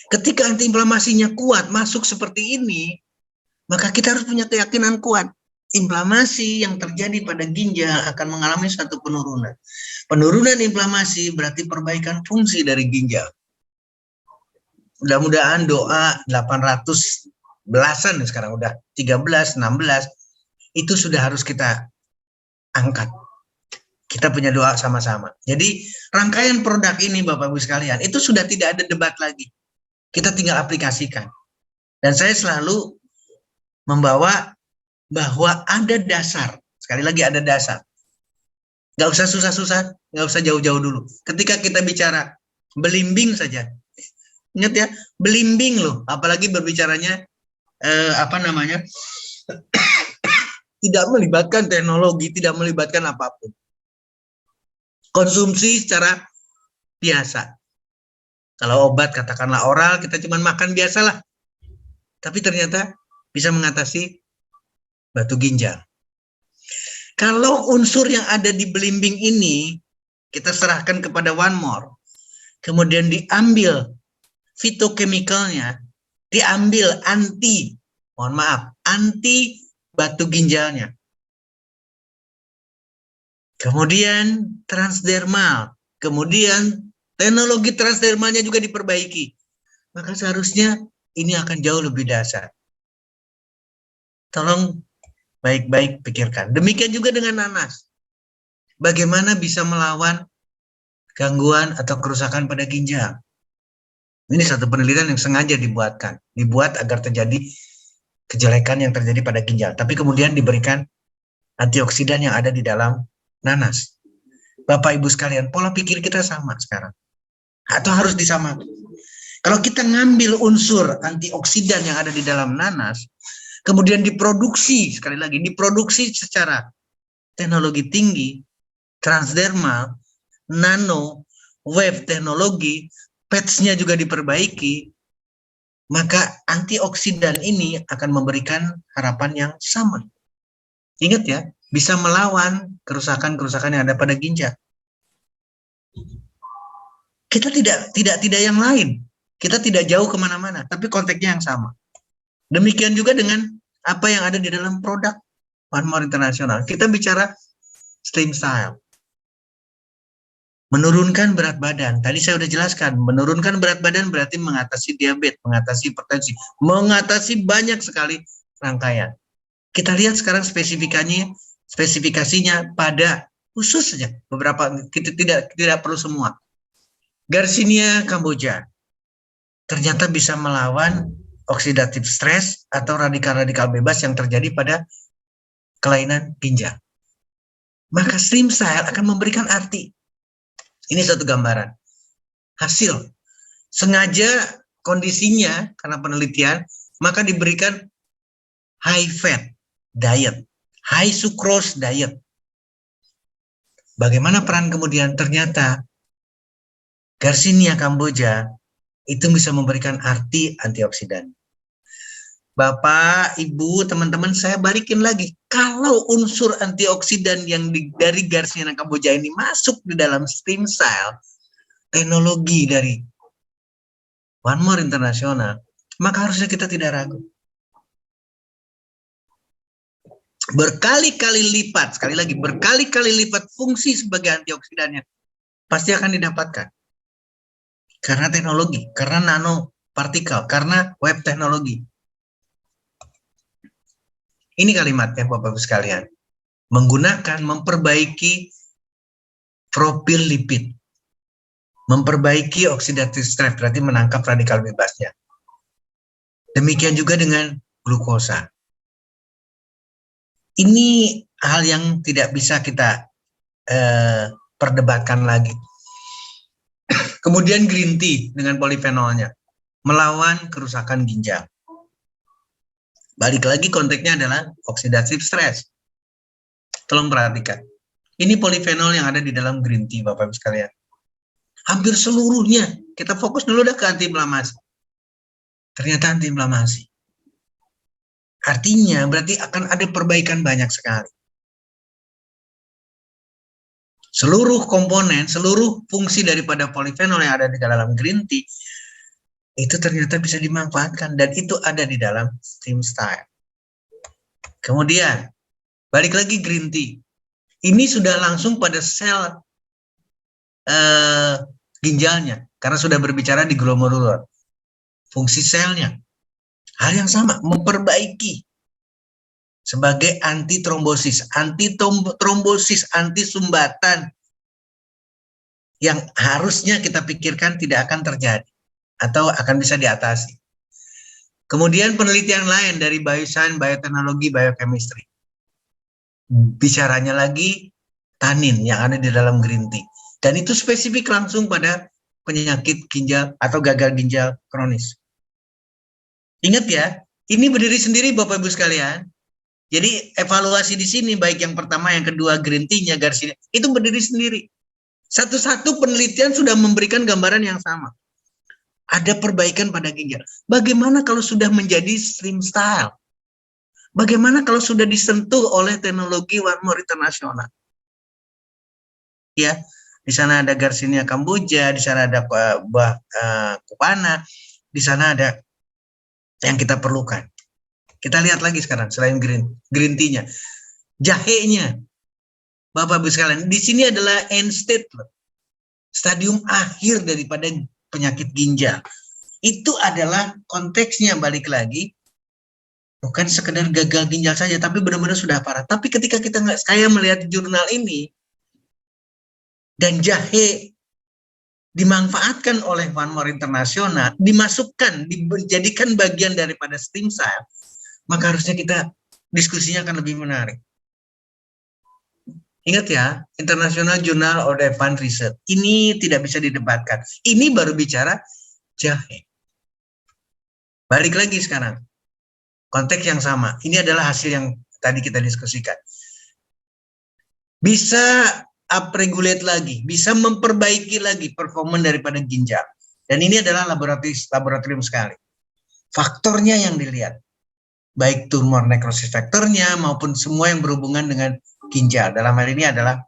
Ketika antiinflamasinya kuat, masuk seperti ini, maka kita harus punya keyakinan kuat. Inflamasi yang terjadi pada ginjal akan mengalami satu penurunan. Penurunan inflamasi berarti perbaikan fungsi dari ginjal. Mudah-mudahan doa 800 belasan sekarang udah 13, 16 itu sudah harus kita angkat. Kita punya doa sama-sama. Jadi rangkaian produk ini Bapak Ibu sekalian itu sudah tidak ada debat lagi. Kita tinggal aplikasikan. Dan saya selalu membawa bahwa ada dasar. Sekali lagi ada dasar. Nggak usah susah-susah, nggak usah jauh-jauh dulu. Ketika kita bicara belimbing saja, ingat ya, belimbing loh. Apalagi berbicaranya tidak melibatkan teknologi, tidak melibatkan apapun. Konsumsi secara biasa. Kalau obat katakanlah oral, kita cuma makan biasalah. Tapi ternyata bisa mengatasi batu ginjal. Kalau unsur yang ada di belimbing ini kita serahkan kepada One More, kemudian diambil fitokemikalnya, diambil anti batu ginjalnya. Kemudian transdermal, kemudian teknologi transdermalnya juga diperbaiki. Maka seharusnya ini akan jauh lebih dahsyat. Tolong baik-baik pikirkan. Demikian juga dengan nanas. Bagaimana bisa melawan gangguan atau kerusakan pada ginjal? Ini satu penelitian yang sengaja dibuat agar terjadi kejelekan yang terjadi pada ginjal. Tapi kemudian diberikan antioksidan yang ada di dalam nanas. Bapak Ibu sekalian, pola pikir kita sama sekarang. Atau harus disamakan. Kalau kita ngambil unsur antioksidan yang ada di dalam nanas, kemudian diproduksi, sekali lagi, diproduksi secara teknologi tinggi, transdermal, nano, wave teknologi, patch-nya juga diperbaiki, maka antioksidan ini akan memberikan harapan yang sama. Ingat ya, bisa melawan kerusakan-kerusakan yang ada pada ginjal. Kita tidak yang lain. Kita tidak jauh kemana-mana, tapi konteksnya yang sama. Demikian juga dengan apa yang ada di dalam produk One More International. Kita bicara slim style. Menurunkan berat badan. Tadi saya sudah jelaskan, menurunkan berat badan berarti mengatasi diabetes, mengatasi hipertensi, mengatasi banyak sekali rangkaian. Kita lihat sekarang spesifikasinya pada khusus saja beberapa, kita tidak perlu semua. Garcinia cambogia ternyata bisa melawan oksidatif stres atau radikal-radikal bebas yang terjadi pada kelainan ginjal. Maka slim style akan memberikan arti. Ini satu gambaran. Hasil. Sengaja kondisinya karena penelitian, maka diberikan high fat diet, high sucrose diet. Bagaimana peran kemudian? Ternyata Garcinia cambogia itu bisa memberikan arti antioksidan. Bapak, Ibu, teman-teman, saya balikin lagi. Kalau unsur antioksidan yang dari Garcinia cambogia ini masuk di dalam stem cell, teknologi dari One More International, maka harusnya kita tidak ragu. Berkali-kali lipat, sekali lagi, berkali-kali lipat fungsi sebagai antioksidannya pasti akan didapatkan. Karena teknologi, karena nanopartikel, karena web teknologi. Ini kalimatnya Bapak-Ibu sekalian. Menggunakan, memperbaiki profil lipid. Memperbaiki oksidatif stres, berarti menangkap radikal bebasnya. Demikian juga dengan glukosa. Ini hal yang tidak bisa kita perdebatkan lagi. Kemudian green tea dengan polifenolnya. Melawan kerusakan ginjal. Balik lagi konteksnya adalah oksidatif stres. Tolong perhatikan. Ini polifenol yang ada di dalam green tea, Bapak-Ibu sekalian. Hampir seluruhnya. Kita fokus dulu ke antiinflamasi. Ternyata antiinflamasi. Artinya berarti akan ada perbaikan banyak sekali. Seluruh komponen, seluruh fungsi daripada polifenol yang ada di dalam green tea itu ternyata bisa dimanfaatkan dan itu ada di dalam stem style. Kemudian balik lagi green tea. Ini sudah langsung pada sel ginjalnya karena sudah berbicara di glomerulur. Fungsi selnya hal yang sama, memperbaiki sebagai anti trombosis, anti sumbatan yang harusnya kita pikirkan tidak akan terjadi atau akan bisa diatasi. Kemudian penelitian lain dari bioscience, bioteknologi, biochemistry. Bicaranya lagi tanin yang ada di dalam green tea. Dan itu spesifik langsung pada penyakit ginjal atau gagal ginjal kronis. Ingat ya, ini berdiri sendiri Bapak-Ibu sekalian. Jadi evaluasi di sini baik yang pertama, yang kedua green tea-nya Garcinia itu berdiri sendiri. Satu-satu penelitian sudah memberikan gambaran yang sama. Ada perbaikan pada ginjal. Bagaimana kalau sudah menjadi slim style? Bagaimana kalau sudah disentuh oleh teknologi One More International? Ya, di sana ada Garcinia cambogia, di sana ada buah kupana, di sana ada yang kita perlukan. Kita lihat lagi sekarang selain green tea-nya, jahenya, Bapak-Ibu sekalian, di sini adalah end state, stadium akhir daripada penyakit ginjal. Itu adalah konteksnya balik lagi, bukan sekedar gagal ginjal saja, tapi benar-benar sudah parah. Tapi ketika saya melihat jurnal ini, dan jahe dimanfaatkan oleh One More International, dimasukkan, dijadikan bagian daripada stem cell, maka harusnya kita diskusinya akan lebih menarik. Ingat ya, International Journal of Advanced Research. Ini tidak bisa didebatkan. Ini baru bicara jahe. Balik lagi sekarang. Konteks yang sama. Ini adalah hasil yang tadi kita diskusikan. Bisa upregulate lagi, bisa memperbaiki lagi performa daripada ginjal. Dan ini adalah laboratorium sekali. faktornya yang dilihat, baik tumor necrosis faktornya maupun semua yang berhubungan dengan ginjal. Dalam hal ini adalah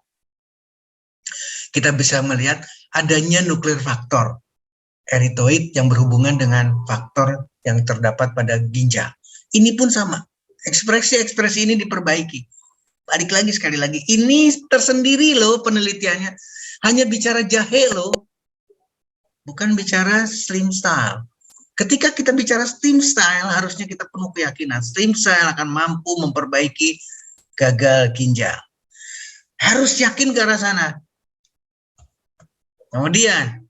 kita bisa melihat adanya nuklir faktor erythroid yang berhubungan dengan faktor yang terdapat pada ginjal. Ini pun sama, ekspresi-ekspresi ini diperbaiki. Balik lagi sekali lagi, ini tersendiri loh penelitiannya, hanya bicara jahe loh, bukan bicara slim style. Ketika kita bicara slim style, harusnya kita penuh keyakinan slim style akan mampu memperbaiki gagal ginjal. Harus yakin ke arah sana. Kemudian,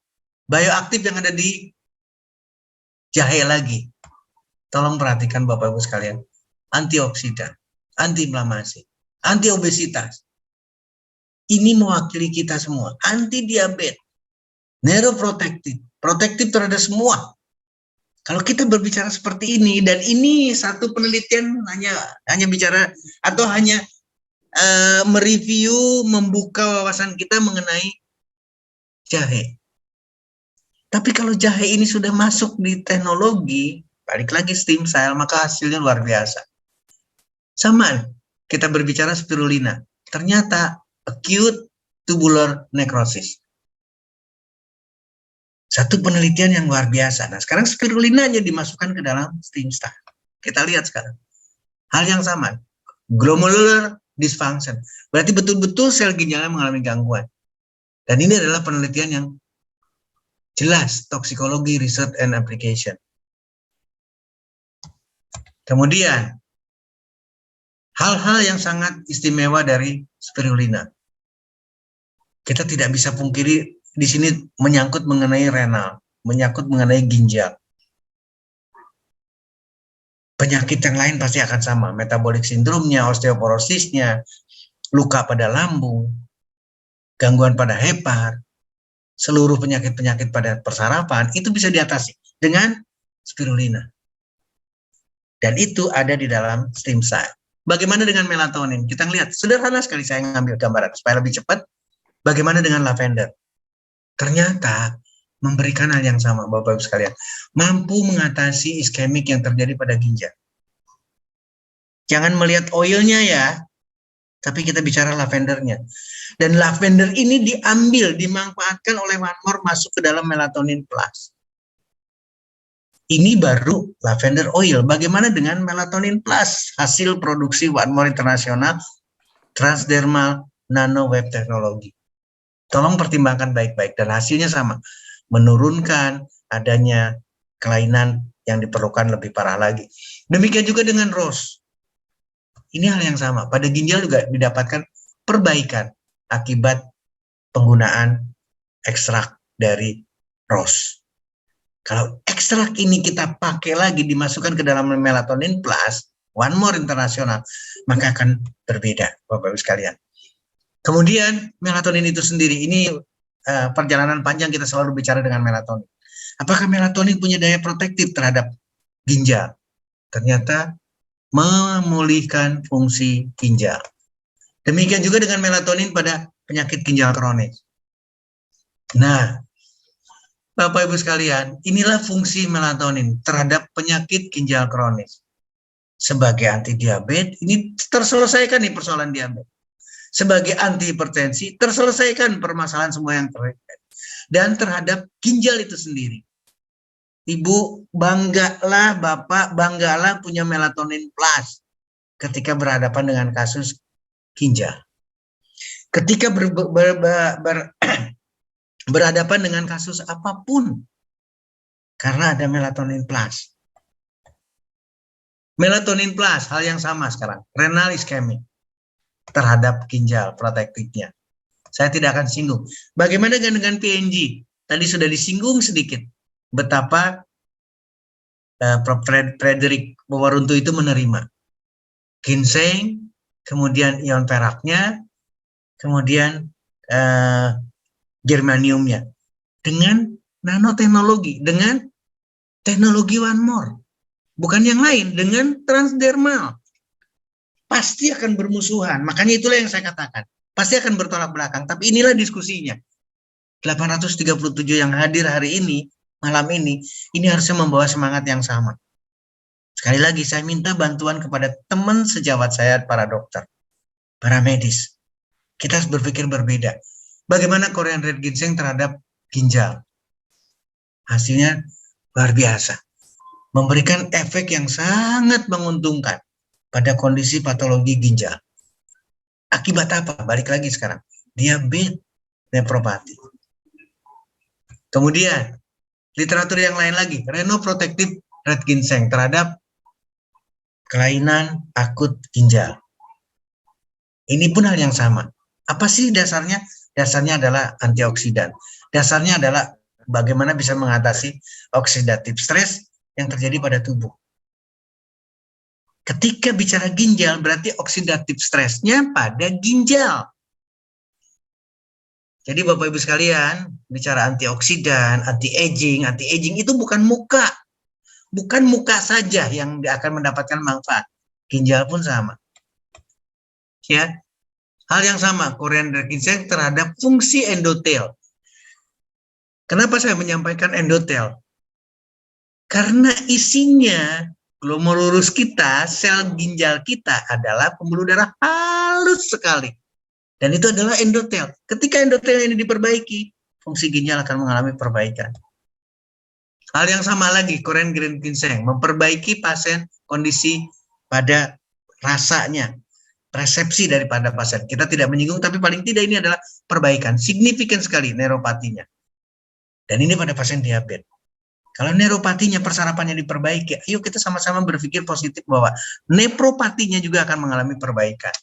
bioaktif yang ada di jahe lagi. Tolong perhatikan Bapak Ibu sekalian. Antioksidan, antiinflamasi, antiobesitas. Ini mewakili kita semua. Anti diabetes, neuroprotektif, protektif terhadap semua. Kalau kita berbicara seperti ini, dan ini satu penelitian hanya bicara atau hanya mereview, membuka wawasan kita mengenai jahe. Tapi kalau jahe ini sudah masuk di teknologi, balik lagi stem cell, maka hasilnya luar biasa. Sama, kita berbicara spirulina. Ternyata acute tubular necrosis. Satu penelitian yang luar biasa. Nah, sekarang spirulinanya dimasukkan ke dalam stem cell. Kita lihat sekarang. Hal yang sama. Glomerular dysfunction. Berarti betul-betul sel ginjalnya mengalami gangguan. Dan ini adalah penelitian yang jelas, toksikologi, research, and application. Kemudian, hal-hal yang sangat istimewa dari spirulina. Kita tidak bisa pungkiri di sini menyangkut mengenai renal, menyangkut mengenai ginjal. Penyakit yang lain pasti akan sama, metabolic syndrome-nya, osteoporosisnya, luka pada lambung, gangguan pada hepar, seluruh penyakit-penyakit pada persarafan, itu bisa diatasi dengan spirulina. Dan itu ada di dalam stem cell. Bagaimana dengan melatonin? Kita lihat, sederhana sekali saya ngambil gambaran supaya lebih cepat. Bagaimana dengan lavender? Ternyata memberikan hal yang sama, Bapak-Ibu sekalian. Mampu mengatasi iskemik yang terjadi pada ginjal. Jangan melihat oilnya ya, tapi kita bicara lavendernya. Dan lavender ini diambil, dimanfaatkan oleh One More masuk ke dalam melatonin plus. Ini baru lavender oil. Bagaimana dengan melatonin plus? Hasil produksi One More International transdermal nanowave teknologi. Tolong pertimbangkan baik-baik dan hasilnya sama. Menurunkan adanya kelainan yang diperlukan lebih parah lagi. Demikian juga dengan rose. Ini hal yang sama. Pada ginjal juga didapatkan perbaikan akibat penggunaan ekstrak dari rose. Kalau ekstrak ini kita pakai lagi, dimasukkan ke dalam melatonin plus, One More International, maka akan berbeda, Bapak-Ibu sekalian. Kemudian melatonin itu sendiri, ini perjalanan panjang kita selalu bicara dengan melatonin. Apakah melatonin punya daya protektif terhadap ginjal? Ternyata memulihkan fungsi ginjal. Demikian juga dengan melatonin pada penyakit ginjal kronis. Nah, Bapak Ibu sekalian, inilah fungsi melatonin terhadap penyakit ginjal kronis. Sebagai anti diabetes, ini terselesaikan nih persoalan diabetes. Sebagai anti hipertensi, terselesaikan permasalahan semua yang terkait. Dan terhadap ginjal itu sendiri. Ibu, banggalah, Bapak, banggalah punya melatonin plus ketika berhadapan dengan kasus ginjal. Ketika berhadapan dengan kasus apapun, karena ada melatonin plus. Melatonin plus, hal yang sama sekarang, renal iskemik terhadap ginjal protektifnya. Saya tidak akan singgung. Bagaimana dengan PNG? Tadi sudah disinggung sedikit betapa Prof. Frederick Wawaruntu itu menerima ginseng, kemudian ion peraknya, kemudian germaniumnya dengan nanoteknologi, dengan teknologi One More, bukan yang lain, dengan transdermal. Pasti akan bermusuhan, makanya itulah yang saya katakan, pasti akan bertolak belakang, tapi inilah diskusinya. 837 yang hadir hari ini, malam ini harusnya membawa semangat yang sama. Sekali lagi, saya minta bantuan kepada teman sejawat saya, para dokter, para medis. Kita harus berpikir berbeda. Bagaimana Korean Red Ginseng terhadap ginjal? Hasilnya luar biasa. Memberikan efek yang sangat menguntungkan pada kondisi patologi ginjal. Akibat apa? Balik lagi sekarang. Diabetes nefropati. Kemudian, literatur yang lain lagi. Renoprotective Red Ginseng terhadap kelainan akut ginjal. Ini pun hal yang sama. Apa sih dasarnya? Dasarnya adalah antioksidan. Dasarnya adalah bagaimana bisa mengatasi oxidative stress yang terjadi pada tubuh. Ketika bicara ginjal, berarti oxidative stress-nya pada ginjal. Jadi Bapak Ibu sekalian, bicara antioksidan, anti-aging itu bukan muka. Bukan muka saja yang akan mendapatkan manfaat. Ginjal pun sama. Ya. Hal yang sama, Korean Red Ginseng terhadap fungsi endotel. Kenapa saya menyampaikan endotel? Karena isinya glomerulus kita, sel ginjal kita adalah pembuluh darah halus sekali. Dan itu adalah endotel. Ketika endotel ini diperbaiki, fungsi ginjal akan mengalami perbaikan. Hal yang sama lagi, Korean Red Ginseng memperbaiki pasien kondisi pada rasanya, persepsi daripada pasien. Kita tidak menyinggung, tapi paling tidak ini adalah perbaikan. Signifikan sekali neuropatinya. Dan ini pada pasien diabetes. Kalau neuropatinya, persarapannya diperbaiki, ayo kita sama-sama berpikir positif bahwa nefropatinya juga akan mengalami perbaikan.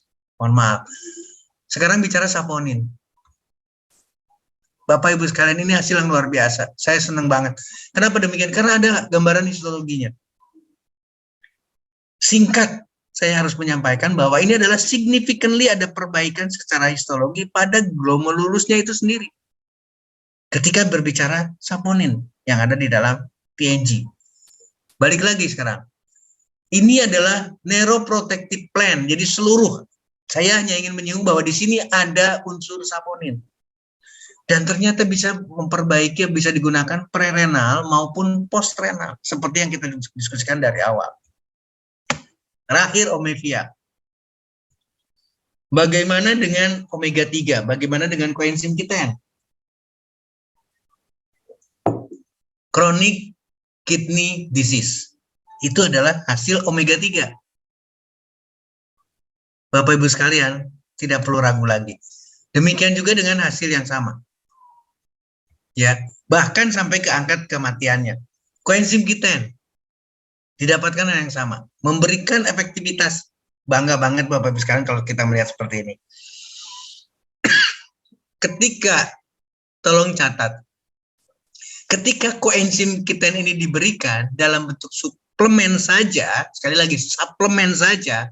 Mohon maaf. Sekarang bicara saponin. Bapak Ibu sekalian, ini hasil yang luar biasa. Saya senang banget. Kenapa demikian? Karena ada gambaran histologinya. Singkat, saya harus menyampaikan bahwa ini adalah significantly ada perbaikan secara histologi pada glomerulusnya itu sendiri. Ketika berbicara saponin yang ada di dalam PNG. Balik lagi sekarang. Ini adalah neuroprotective plan. Jadi seluruh, saya hanya ingin menyinggung bahwa di sini ada unsur saponin. Dan ternyata bisa memperbaiki, bisa digunakan prerenal maupun postrenal. Seperti yang kita diskusikan dari awal. Terakhir, omevia. Bagaimana dengan omega 3? Bagaimana dengan koenzim Q10? Chronic kidney disease. Itu adalah hasil omega 3. Bapak Ibu sekalian, tidak perlu ragu lagi. Demikian juga dengan hasil yang sama. Ya, bahkan sampai ke angka kematiannya. Koenzim Q10 didapatkan hal yang sama, memberikan efektivitas. Bangga banget Bapak Ibu sekalian kalau kita melihat seperti ini. Ketika, tolong catat, ketika koenzim Q10 ini diberikan dalam bentuk suplemen saja, sekali lagi suplemen saja,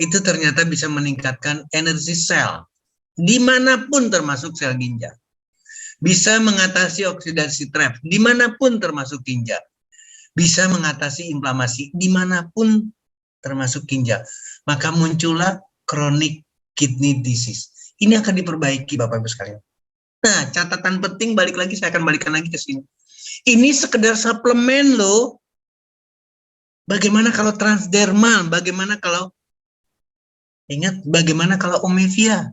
itu ternyata bisa meningkatkan energi sel dimanapun termasuk sel ginjal. Bisa mengatasi oksidasi trap dimanapun termasuk ginjal. Bisa mengatasi inflamasi dimanapun termasuk ginjal. Maka muncullah chronic kidney disease. Ini akan diperbaiki Bapak Ibu sekalian. Nah, catatan penting, balik lagi, saya akan balikan lagi ke sini. Ini sekedar suplemen loh. Bagaimana kalau transdermal? Bagaimana kalau, ingat, bagaimana kalau omevia?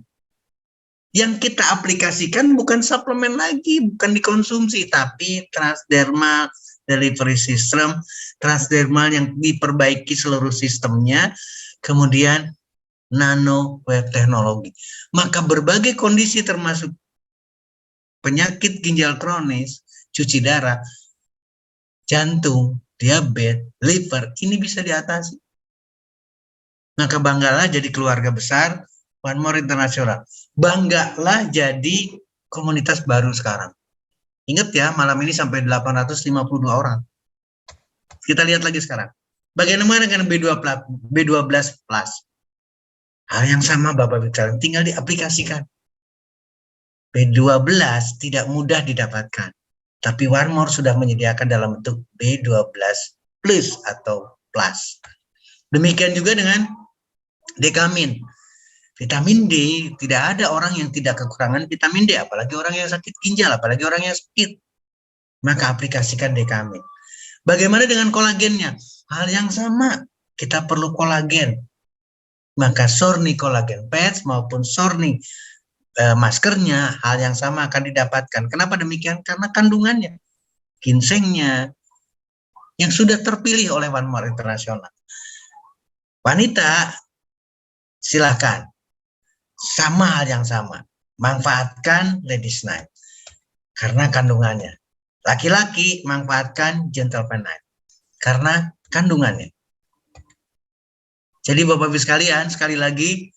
Yang kita aplikasikan bukan suplemen lagi, bukan dikonsumsi, tapi transdermal delivery system, transdermal yang diperbaiki seluruh sistemnya, kemudian nano wave teknologi. Maka berbagai kondisi termasuk penyakit ginjal kronis, cuci darah, jantung, diabetes, liver, ini bisa diatasi. Maka banggalah jadi keluarga besar One More International. Banggalah jadi komunitas baru sekarang. Ingat ya, malam ini sampai 852 orang. Kita lihat lagi sekarang. Bagaimana dengan B12 plus? Hal yang sama Bapak Ibu, tinggal diaplikasikan. B12 tidak mudah didapatkan. Tapi One More sudah menyediakan dalam bentuk B12 plus atau plus. Demikian juga dengan dekamin. Vitamin D, tidak ada orang yang tidak kekurangan vitamin D, apalagi orang yang sakit ginjal, apalagi orang yang sakit. Maka aplikasikan dekamin. Bagaimana dengan kolagennya? hal yang sama. Kita perlu kolagen. Maka Sorni kolagen pads maupun Sorni maskernya hal yang sama akan didapatkan. Kenapa demikian? Karena kandungannya, ginsengnya yang sudah terpilih oleh One More International. Wanita, silakan. Sama hal yang sama. Manfaatkan Ladies Night karena kandungannya. Laki-laki manfaatkan Gentleman Night karena kandungannya. Jadi Bapak Ibu sekalian, sekali lagi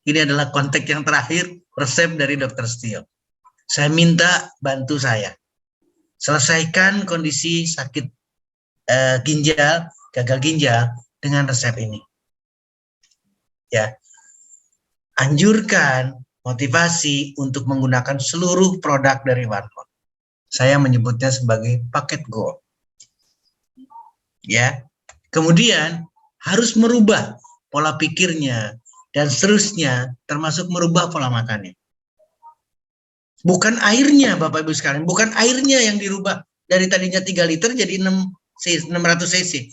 ini adalah kontak yang terakhir resep dari Dr. Setio. Saya minta bantu saya. Selesaikan kondisi sakit ginjal, gagal ginjal dengan resep ini. Ya. Anjurkan motivasi untuk menggunakan seluruh produk dari One More. Saya menyebutnya sebagai paket gold. Ya. Kemudian harus merubah pola pikirnya dan seterusnya, termasuk merubah pola makannya. Bukan airnya Bapak Ibu sekalian, bukan airnya yang dirubah dari tadinya 3 liter jadi 600 cc.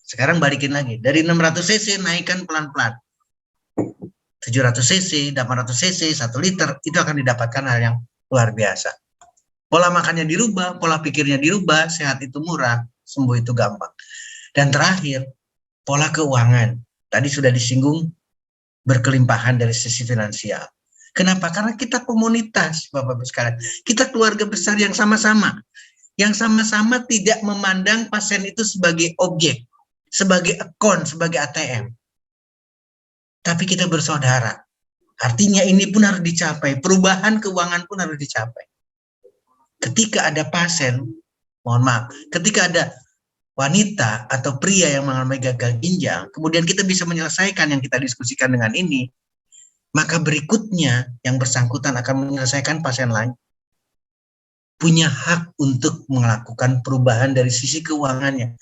Sekarang balikin lagi, dari 600 cc naikkan pelan-pelan. 700 cc, 800 cc, 1 liter, itu akan didapatkan hal yang luar biasa. Pola makannya dirubah, pola pikirnya dirubah, sehat itu murah, sembuh itu gampang. Dan terakhir, pola keuangan. Tadi sudah disinggung berkelimpahan dari sisi finansial. Kenapa? Karena kita komunitas, Bapak-Ibu sekalian. Kita keluarga besar yang sama-sama. Yang sama-sama tidak memandang pasien itu sebagai objek, sebagai akun, sebagai ATM. Tapi kita bersaudara. Artinya ini pun harus dicapai. Perubahan keuangan pun harus dicapai. Ketika ada pasien, mohon maaf, ketika ada wanita atau pria yang mengalami gagal ginjal, kemudian kita bisa menyelesaikan yang kita diskusikan dengan ini, maka berikutnya yang bersangkutan akan menyelesaikan pasien lain. Punya hak untuk melakukan perubahan dari sisi keuangannya.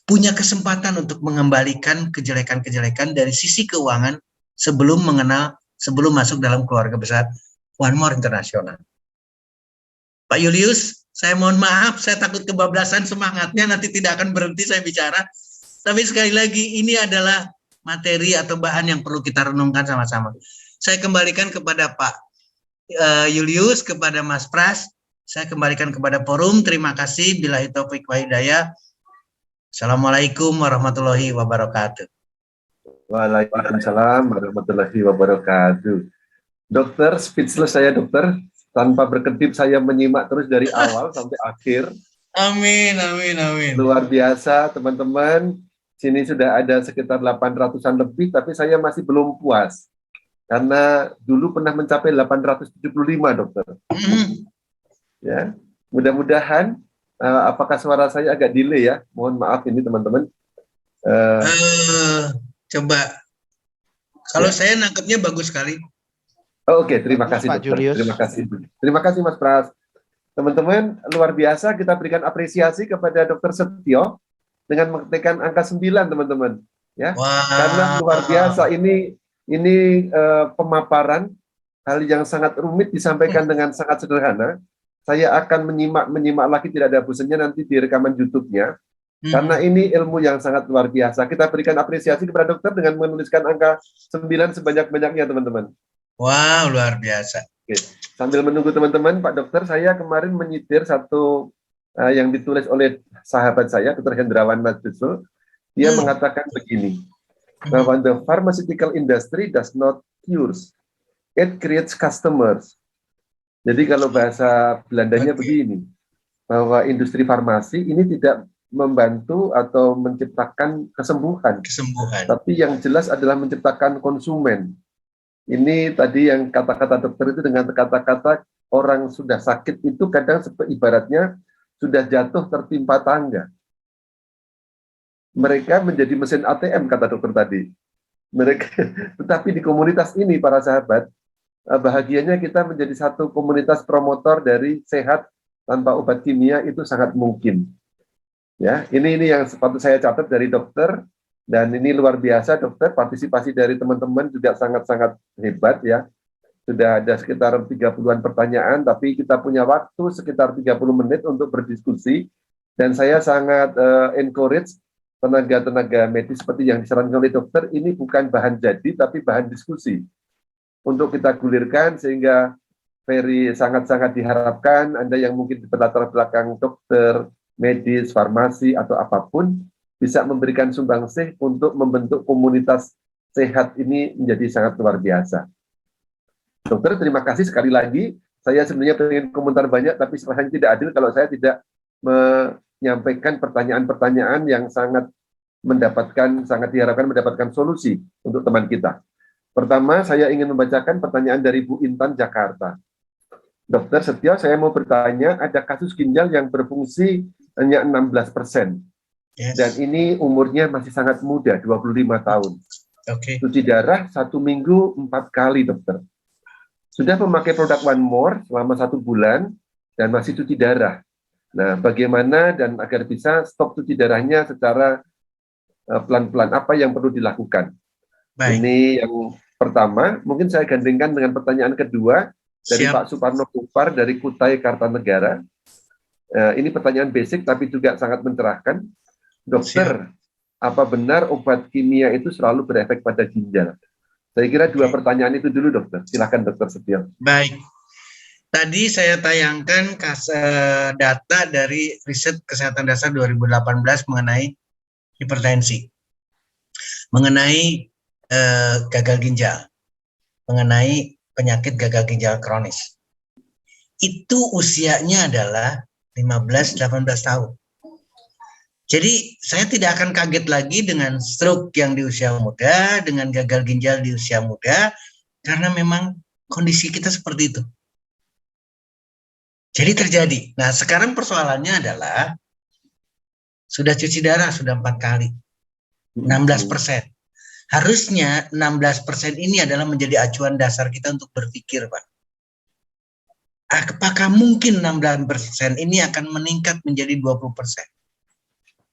Punya kesempatan untuk mengembalikan kejelekan-kejelekan dari sisi keuangan sebelum masuk dalam keluarga besar One More International. Pak Julius, saya mohon maaf, saya takut kebablasan semangatnya, nanti tidak akan berhenti saya bicara. Tapi sekali lagi, ini adalah materi atau bahan yang perlu kita renungkan sama-sama. Saya kembalikan kepada Pak Julius, kepada Mas Pras, saya kembalikan kepada forum. Terima kasih. Billahi taufik wa hidayah. Assalamualaikum warahmatullahi wabarakatuh. Waalaikumsalam warahmatullahi wabarakatuh. Dokter, speechless saya dokter. Tanpa berkedip saya menyimak terus dari awal sampai akhir. Amin, amin, amin. Luar biasa teman-teman. Sini sudah ada sekitar 800-an lebih, tapi saya masih belum puas. Karena dulu pernah mencapai 875 dokter. Ya, mudah-mudahan apakah suara saya agak delay ya? Mohon maaf ini teman-teman. Coba. Kalau saya nangkepnya bagus sekali. Oke, terima kasih Pak dokter. Julius. Terima kasih Mas Pras. Teman-teman, luar biasa kita berikan apresiasi kepada Dr. Setio dengan mengetikkan angka 9 teman-teman. Ya, wow. Karena luar biasa ini pemaparan hal yang sangat rumit disampaikan dengan sangat sederhana. Saya akan menyimak lagi, tidak ada bosannya nanti di rekaman YouTube-nya. Karena ini ilmu yang sangat luar biasa. Kita berikan apresiasi kepada dokter dengan menuliskan angka 9 sebanyak-banyaknya teman-teman. Wow, luar biasa. Oke. Sambil menunggu teman-teman, Pak Dokter, saya kemarin menyitir satu yang ditulis oleh sahabat saya, Dr. Hendrawan Majdusul. Dia mengatakan begini, bahwa the pharmaceutical industry does not cures, it creates customers. Jadi kalau bahasa Belandanya begini, bahwa industri farmasi ini tidak membantu atau menciptakan kesembuhan, tapi yang jelas adalah menciptakan konsumen. Ini tadi yang kata-kata dokter itu dengan kata-kata orang sudah sakit itu kadang ibaratnya sudah jatuh tertimpa tangga. Mereka menjadi mesin ATM kata dokter tadi. Mereka, tetapi di komunitas ini para sahabat, bahagianya kita menjadi satu komunitas promotor dari sehat tanpa obat kimia itu sangat mungkin. Ya, ini yang sepatutnya saya catat dari dokter. Dan ini luar biasa dokter, partisipasi dari teman-teman juga sangat-sangat hebat ya. Sudah ada sekitar 30-an pertanyaan, tapi kita punya waktu sekitar 30 menit untuk berdiskusi. Dan saya sangat encourage tenaga-tenaga medis seperti yang disarankan oleh dokter, ini bukan bahan jadi, tapi bahan diskusi. Untuk kita gulirkan sehingga sangat-sangat diharapkan Anda yang mungkin berlatar belakang dokter, medis, farmasi, atau apapun, bisa memberikan sumbangsih untuk membentuk komunitas sehat ini menjadi sangat luar biasa. Dokter, terima kasih sekali lagi. Saya sebenarnya pengen komentar banyak, tapi rasanya tidak adil kalau saya tidak menyampaikan pertanyaan-pertanyaan yang sangat diharapkan mendapatkan solusi untuk teman kita. Pertama, saya ingin membacakan pertanyaan dari Bu Intan, Jakarta. Dokter Setio, saya mau bertanya, ada kasus ginjal yang berfungsi hanya 16%. Yes. Dan ini umurnya masih sangat muda, 25 tahun. Oke. Cuci darah 1 minggu 4 kali, dokter. Sudah memakai produk One More selama 1 bulan, dan masih cuci darah. Nah, bagaimana dan agar bisa stop cuci darahnya secara pelan-pelan, apa yang perlu dilakukan? Baik. Ini yang pertama, mungkin saya gandengkan dengan pertanyaan kedua, dari Pak Suparno Kupar dari Kutai Kartanegara. Ini pertanyaan basic tapi juga sangat mencerahkan. Dokter, apa benar obat kimia itu selalu berefek pada ginjal? Saya kira 2 pertanyaan itu dulu, dokter. Silakan, Dokter Setio. Baik. Tadi saya tayangkan data dari riset kesehatan dasar 2018 mengenai hipertensi, mengenai gagal ginjal, mengenai penyakit gagal ginjal kronis. Itu usianya adalah 15-18 tahun. Jadi saya tidak akan kaget lagi dengan stroke yang di usia muda, dengan gagal ginjal di usia muda, karena memang kondisi kita seperti itu. Jadi terjadi. Nah, sekarang persoalannya adalah sudah cuci darah, sudah 4 kali. 16%. Harusnya 16% ini adalah menjadi acuan dasar kita untuk berpikir, Pak. Apakah mungkin 16% ini akan meningkat menjadi 20%?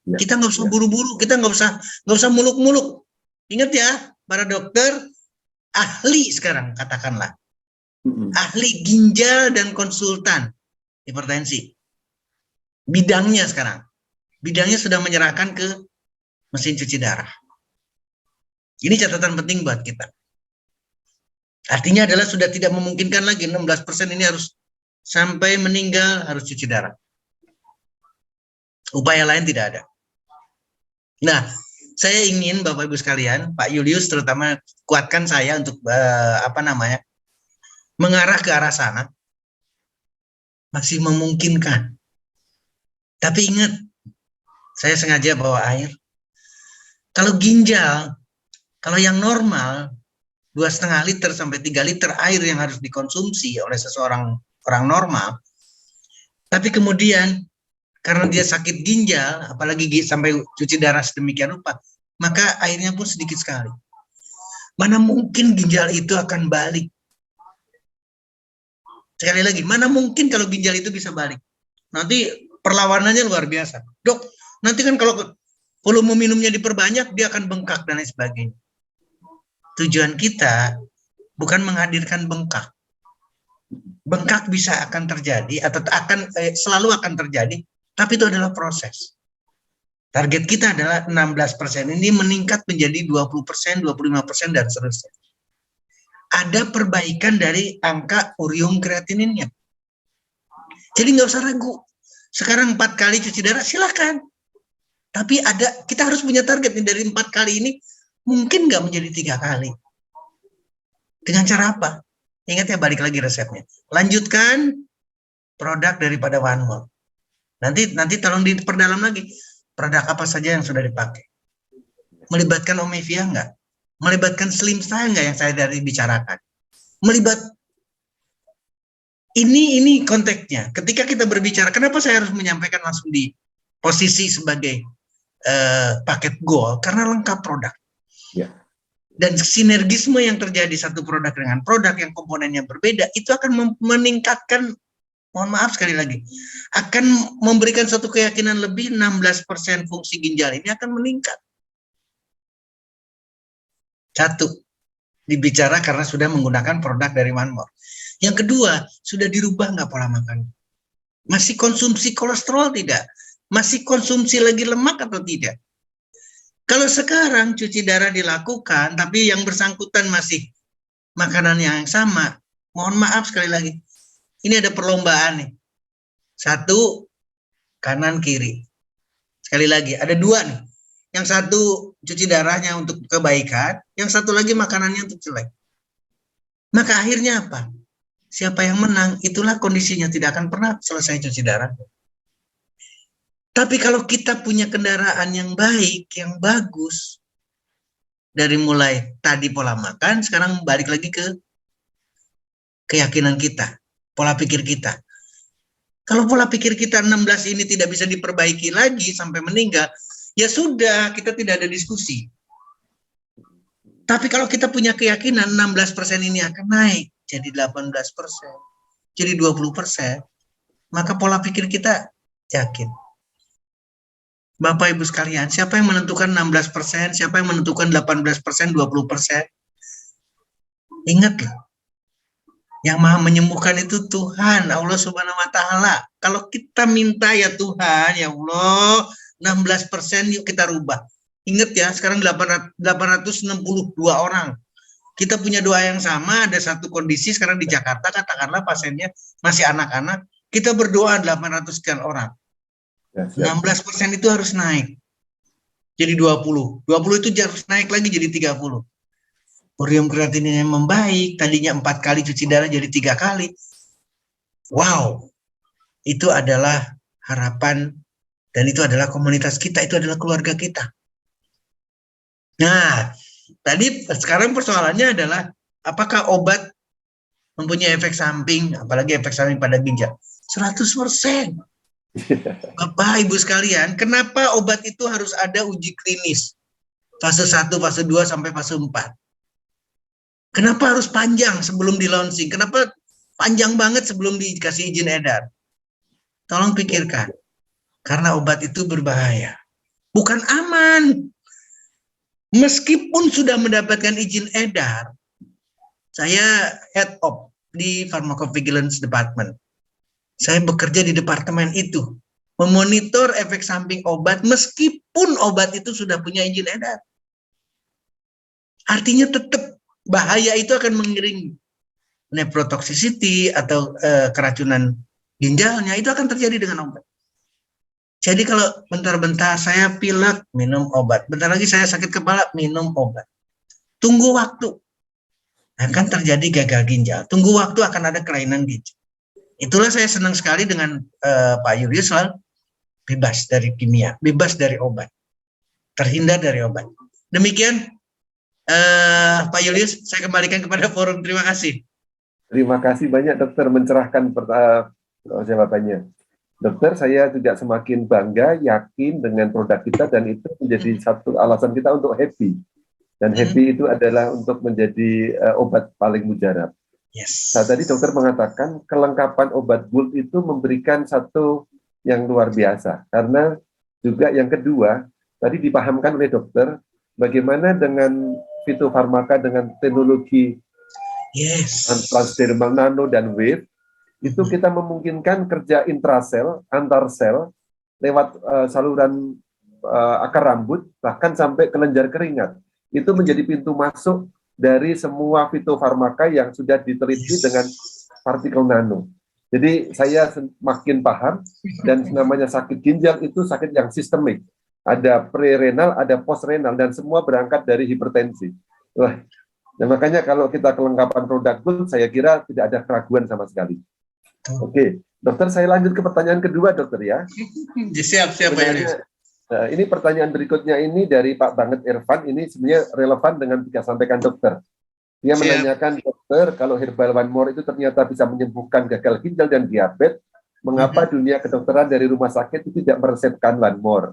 Ya, kita nggak usah buru-buru, kita nggak usah muluk-muluk. Ingat ya, para dokter, ahli sekarang katakanlah. Ahli ginjal dan konsultan hipertensi. Bidangnya sekarang. Bidangnya sudah menyerahkan ke mesin cuci darah. Ini catatan penting buat kita. Artinya adalah sudah tidak memungkinkan lagi 16% ini harus sampai meninggal harus cuci darah. Upaya lain tidak ada. Nah, saya ingin Bapak Ibu sekalian, Pak Julius terutama kuatkan saya untuk mengarah ke arah sana. Masih memungkinkan. Tapi ingat, saya sengaja bawa air. Kalau ginjal, kalau yang normal 2,5 liter sampai 3 liter air yang harus dikonsumsi oleh seseorang orang normal, tapi kemudian karena dia sakit ginjal, apalagi sampai cuci darah sedemikian rupa, maka airnya pun sedikit sekali. Mana mungkin ginjal itu akan balik? Sekali lagi, mana mungkin kalau ginjal itu bisa balik? Nanti perlawanannya luar biasa. Dok, nanti kan kalau volume minumnya diperbanyak, dia akan bengkak dan lain sebagainya. Tujuan kita bukan menghadirkan bengkak. Bengkak bisa akan terjadi atau selalu akan terjadi, tapi itu adalah proses. Target kita adalah 16% ini meningkat menjadi 20%, 25% dan seterusnya. Ada perbaikan dari angka urium kreatininnya. Jadi nggak usah ragu. Sekarang 4 kali cuci darah silakan. Tapi kita harus punya target nih, dari 4 kali ini mungkin nggak menjadi 3 kali. Dengan cara apa? Ingat ya, balik lagi resepnya. Lanjutkan produk daripada One More. Nanti tolong diperdalam lagi. Produk apa saja yang sudah dipakai? Melibatkan Omevia nggak? Melibatkan Slim Style nggak yang saya dari bicarakan? Ini konteksnya. Ketika kita berbicara, kenapa saya harus menyampaikan langsung di posisi sebagai paket goal? Karena lengkap produk. Ya. Dan sinergisme yang terjadi satu produk dengan produk yang komponennya berbeda, itu akan meningkatkan, mohon maaf sekali lagi, akan memberikan satu keyakinan lebih 16% fungsi ginjal ini akan meningkat. Satu, dibicara karena sudah menggunakan produk dari One More. Yang kedua, sudah dirubah nggak pola makan? Masih konsumsi kolesterol tidak? Masih konsumsi lagi lemak atau tidak? Kalau sekarang cuci darah dilakukan, tapi yang bersangkutan masih makanan yang sama, mohon maaf sekali lagi, ini ada perlombaan nih. Satu, kanan kiri. Sekali lagi, ada dua nih. Yang satu cuci darahnya untuk kebaikan, yang satu lagi makanannya untuk jelek. Maka akhirnya apa? Siapa yang menang, itulah kondisinya, tidak akan pernah selesai cuci darah. Tapi kalau kita punya kendaraan yang baik, yang bagus, dari mulai tadi pola makan, sekarang balik lagi ke keyakinan kita, pola pikir kita. Kalau pola pikir kita 16 ini tidak bisa diperbaiki lagi sampai meninggal, ya sudah, kita tidak ada diskusi. Tapi kalau kita punya keyakinan 16% ini akan naik jadi 18%, jadi 20%, maka pola pikir kita yakin. Bapak Ibu sekalian, siapa yang menentukan 16%, siapa yang menentukan 18%, 20%? Ingat loh, yang maha menyembuhkan itu Tuhan, Allah Subhanahu wa Ta'ala. Kalau kita minta ya Tuhan, ya Allah, 16% yuk kita rubah. Ingat ya, sekarang 862 orang. Kita punya doa yang sama, ada satu kondisi sekarang di Jakarta, katakanlah pasiennya masih anak-anak, kita berdoa 800 sekian orang. 16% itu harus naik. Jadi 20. 20 itu harus naik lagi jadi 30. Urium kreatinina membaik, tadinya 4 kali cuci darah jadi 3 kali. Wow, itu adalah harapan dan itu adalah komunitas kita, itu adalah keluarga kita. Nah, tadi sekarang persoalannya adalah apakah obat mempunyai efek samping, apalagi efek samping pada ginjal? 100%. Bapak, Ibu sekalian, kenapa obat itu harus ada uji klinis? Fase 1, fase 2, sampai fase 4. Kenapa harus panjang sebelum di launching? Kenapa panjang banget sebelum dikasih izin edar? Tolong pikirkan. Karena obat itu berbahaya. Bukan aman. Meskipun sudah mendapatkan izin edar, saya head of di Pharmacovigilance Department. Saya bekerja di departemen itu. Memonitor efek samping obat meskipun obat itu sudah punya izin edar. Artinya tetap bahaya itu akan mengiringi nephrotoxicity atau keracunan ginjalnya, itu akan terjadi dengan obat. Jadi kalau bentar-bentar saya pilek, minum obat. Bentar lagi saya sakit kepala, minum obat. Tunggu waktu. Akan terjadi gagal ginjal. Tunggu waktu akan ada kelainan ginjal. Itulah saya senang sekali dengan Pak Julius soal bebas dari kimia, bebas dari obat. Terhindar dari obat. Demikian Pak Julius, saya kembalikan kepada forum. Terima kasih. Terima kasih banyak dokter mencerahkan jawabannya. Dokter, saya juga semakin bangga, yakin dengan produk kita dan itu menjadi satu alasan kita untuk happy. Dan happy itu adalah untuk menjadi obat paling mujarab. Yes. Nah, tadi dokter mengatakan kelengkapan obat Gold itu memberikan satu yang luar biasa. Karena juga yang kedua, tadi dipahamkan oleh dokter, bagaimana dengan fitofarmaka dengan teknologi transdermal nano dan wave, itu kita memungkinkan kerja intrasel, antar sel, lewat saluran akar rambut, bahkan sampai kelenjar keringat. Itu menjadi pintu masuk dari semua fitofarmaka yang sudah diteliti dengan partikel nano. Jadi saya makin paham, dan namanya sakit ginjal itu sakit yang sistemik. Ada pre-renal, ada post-renal, dan semua berangkat dari hipertensi. Dan makanya kalau kita kelengkapan produk Gold, saya kira tidak ada keraguan sama sekali. Oke, dokter, saya lanjut ke pertanyaan kedua, dokter ya. Siap, Nah, ini pertanyaan berikutnya ini dari Pak Banget Irfan, ini sebenarnya relevan dengan yang sampaikan dokter. Dia menanyakan, dokter, kalau Herbal One More itu ternyata bisa menyembuhkan gagal ginjal dan diabetes, mengapa dunia kedokteran dari rumah sakit itu tidak meresepkan One More?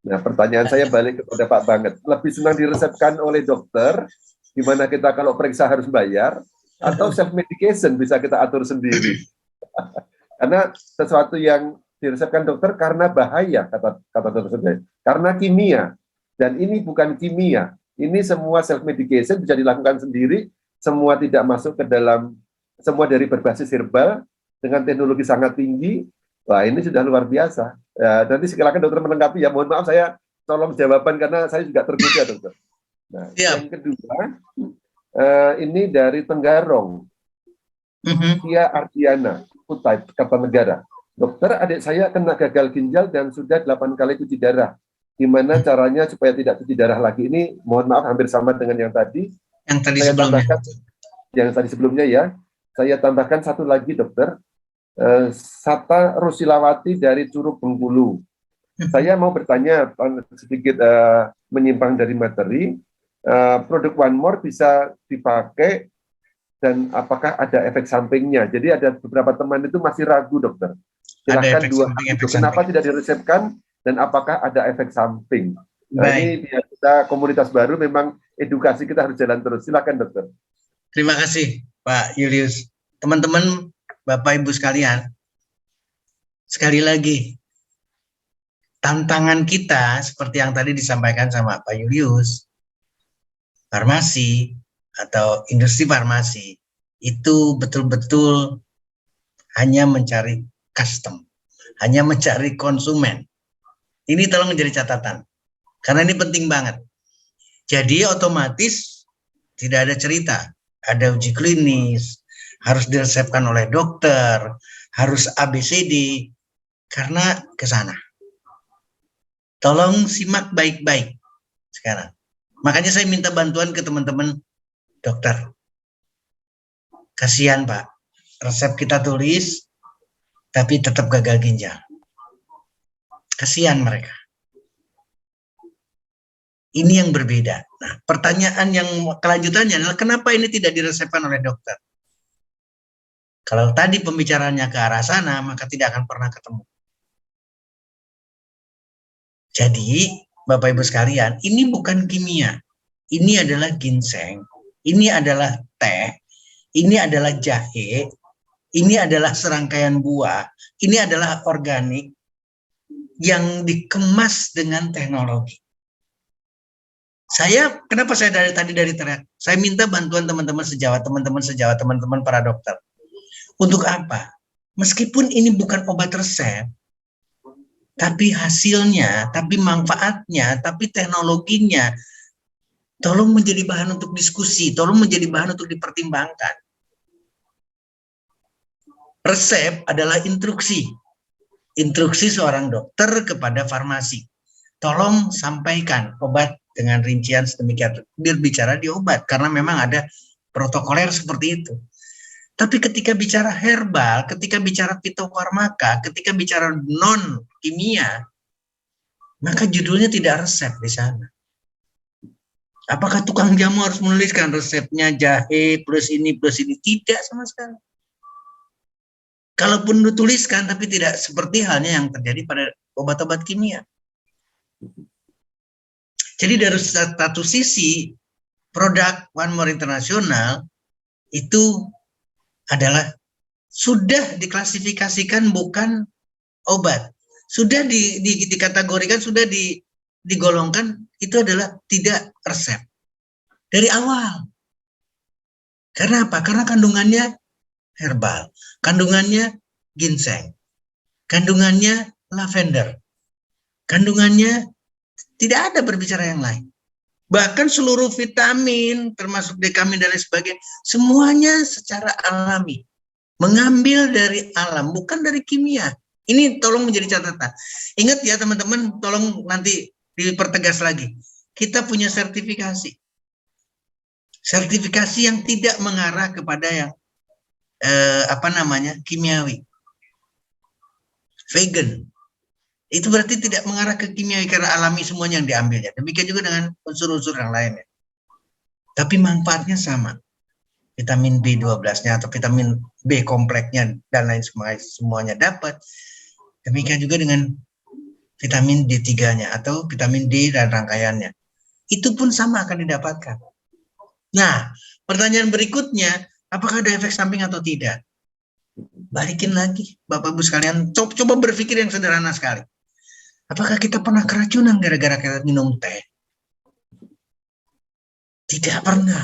Nah, pertanyaan saya balik kepada Pak Banget. Lebih senang diresepkan oleh dokter, di mana kita kalau periksa harus bayar, atau self-medication bisa kita atur sendiri? Karena sesuatu yang diresepkan dokter karena bahaya, kata dokter, karena kimia, dan ini bukan kimia, ini semua self medication bisa dilakukan sendiri, semua tidak masuk ke dalam, semua dari berbasis herbal dengan teknologi sangat tinggi. Wah, ini sudah luar biasa. Ya, nanti silakan dokter melengkapi ya. Mohon maaf saya tolong jawaban karena saya juga tergoda, dokter. Nah, Siap. yang kedua, ini dari Tenggarong, Tia Ardiana, Kutai, Kartanegara. Dokter, adik saya kena gagal ginjal dan sudah 8 kali cuci darah. Gimana caranya supaya tidak cuci darah lagi? Ini mohon maaf hampir sama dengan yang tadi. Yang tadi Saya sebelumnya. tambahkan, yang tadi sebelumnya ya. Saya tambahkan satu lagi, dokter. Sata Rusilawati dari Curug Bengkulu. Saya mau bertanya sedikit menyimpang dari materi. Produk One More bisa dipakai dan apakah ada efek sampingnya? Jadi ada beberapa teman itu masih ragu, dokter. Silahkan dua itu. Kenapa tidak diresepkan dan apakah ada efek samping? Nah, ini kita komunitas baru, memang edukasi kita harus jalan terus. Silakan, dokter. Terima kasih, Pak Julius. Teman-teman, Bapak Ibu sekalian, sekali lagi, tantangan kita seperti yang tadi disampaikan sama Pak Julius, farmasi atau industri farmasi itu betul-betul hanya mencari custom, hanya mencari konsumen. Ini tolong menjadi catatan, karena ini penting banget. Jadi otomatis tidak ada cerita, ada uji klinis, harus diresepkan oleh dokter, harus ABCD, karena ke sana. Tolong simak baik-baik sekarang. Makanya saya minta bantuan ke teman-teman dokter. Kasihan Pak, resep kita tulis, tapi tetap gagal ginjal. Kasihan mereka. Ini yang berbeda. Nah, pertanyaan yang kelanjutannya adalah kenapa ini tidak diresepkan oleh dokter? Kalau tadi pembicaraannya ke arah sana, maka tidak akan pernah ketemu. Jadi, Bapak Ibu sekalian, ini bukan kimia. Ini adalah ginseng, ini adalah teh, ini adalah jahe, ini adalah serangkaian buah, ini adalah organik yang dikemas dengan teknologi. Kenapa saya tadi teriak? Saya minta bantuan teman-teman sejawat, teman-teman para dokter. Untuk apa? Meskipun ini bukan obat resep, tapi hasilnya, tapi manfaatnya, tapi teknologinya, tolong menjadi bahan untuk diskusi, tolong menjadi bahan untuk dipertimbangkan. Resep adalah instruksi seorang dokter kepada farmasi. Tolong sampaikan obat dengan rincian sedemikian, berbicara di obat, karena memang ada protokoler seperti itu. Tapi ketika bicara herbal, ketika bicara fitofarmaka, ketika bicara non kimia, maka judulnya tidak resep di sana. Apakah tukang jamu harus menuliskan resepnya jahe plus ini? Tidak sama sekali. Kalaupun dituliskan, tapi tidak seperti halnya yang terjadi pada obat-obat kimia. Jadi dari satu sisi, produk One More International itu adalah sudah diklasifikasikan bukan obat. Sudah dikategorikan, sudah digolongkan, itu adalah tidak resep. Dari awal. Karena apa? Karena kandungannya herbal, kandungannya ginseng, kandungannya lavender, kandungannya tidak ada berbicara yang lain. Bahkan seluruh vitamin, termasuk dekamin dan lain sebagainya, semuanya secara alami. Mengambil dari alam, bukan dari kimia. Ini tolong menjadi catatan. Ingat ya teman-teman, tolong nanti dipertegas lagi. Kita punya sertifikasi. Sertifikasi yang tidak mengarah kepada yang kimiawi, vegan, itu berarti tidak mengarah ke kimiawi karena alami semuanya yang diambilnya. Demikian juga dengan unsur-unsur yang lainnya. Tapi manfaatnya sama, vitamin B12-nya atau vitamin B kompleksnya dan lain semuanya dapat. Demikian juga dengan vitamin D3-nya atau vitamin D dan rangkaiannya. Itu pun sama akan didapatkan. Nah, pertanyaan berikutnya, apakah ada efek samping atau tidak? Balikin lagi, Bapak Ibu sekalian, coba berpikir yang sederhana sekali. Apakah kita pernah keracunan gara-gara kita minum teh? Tidak pernah.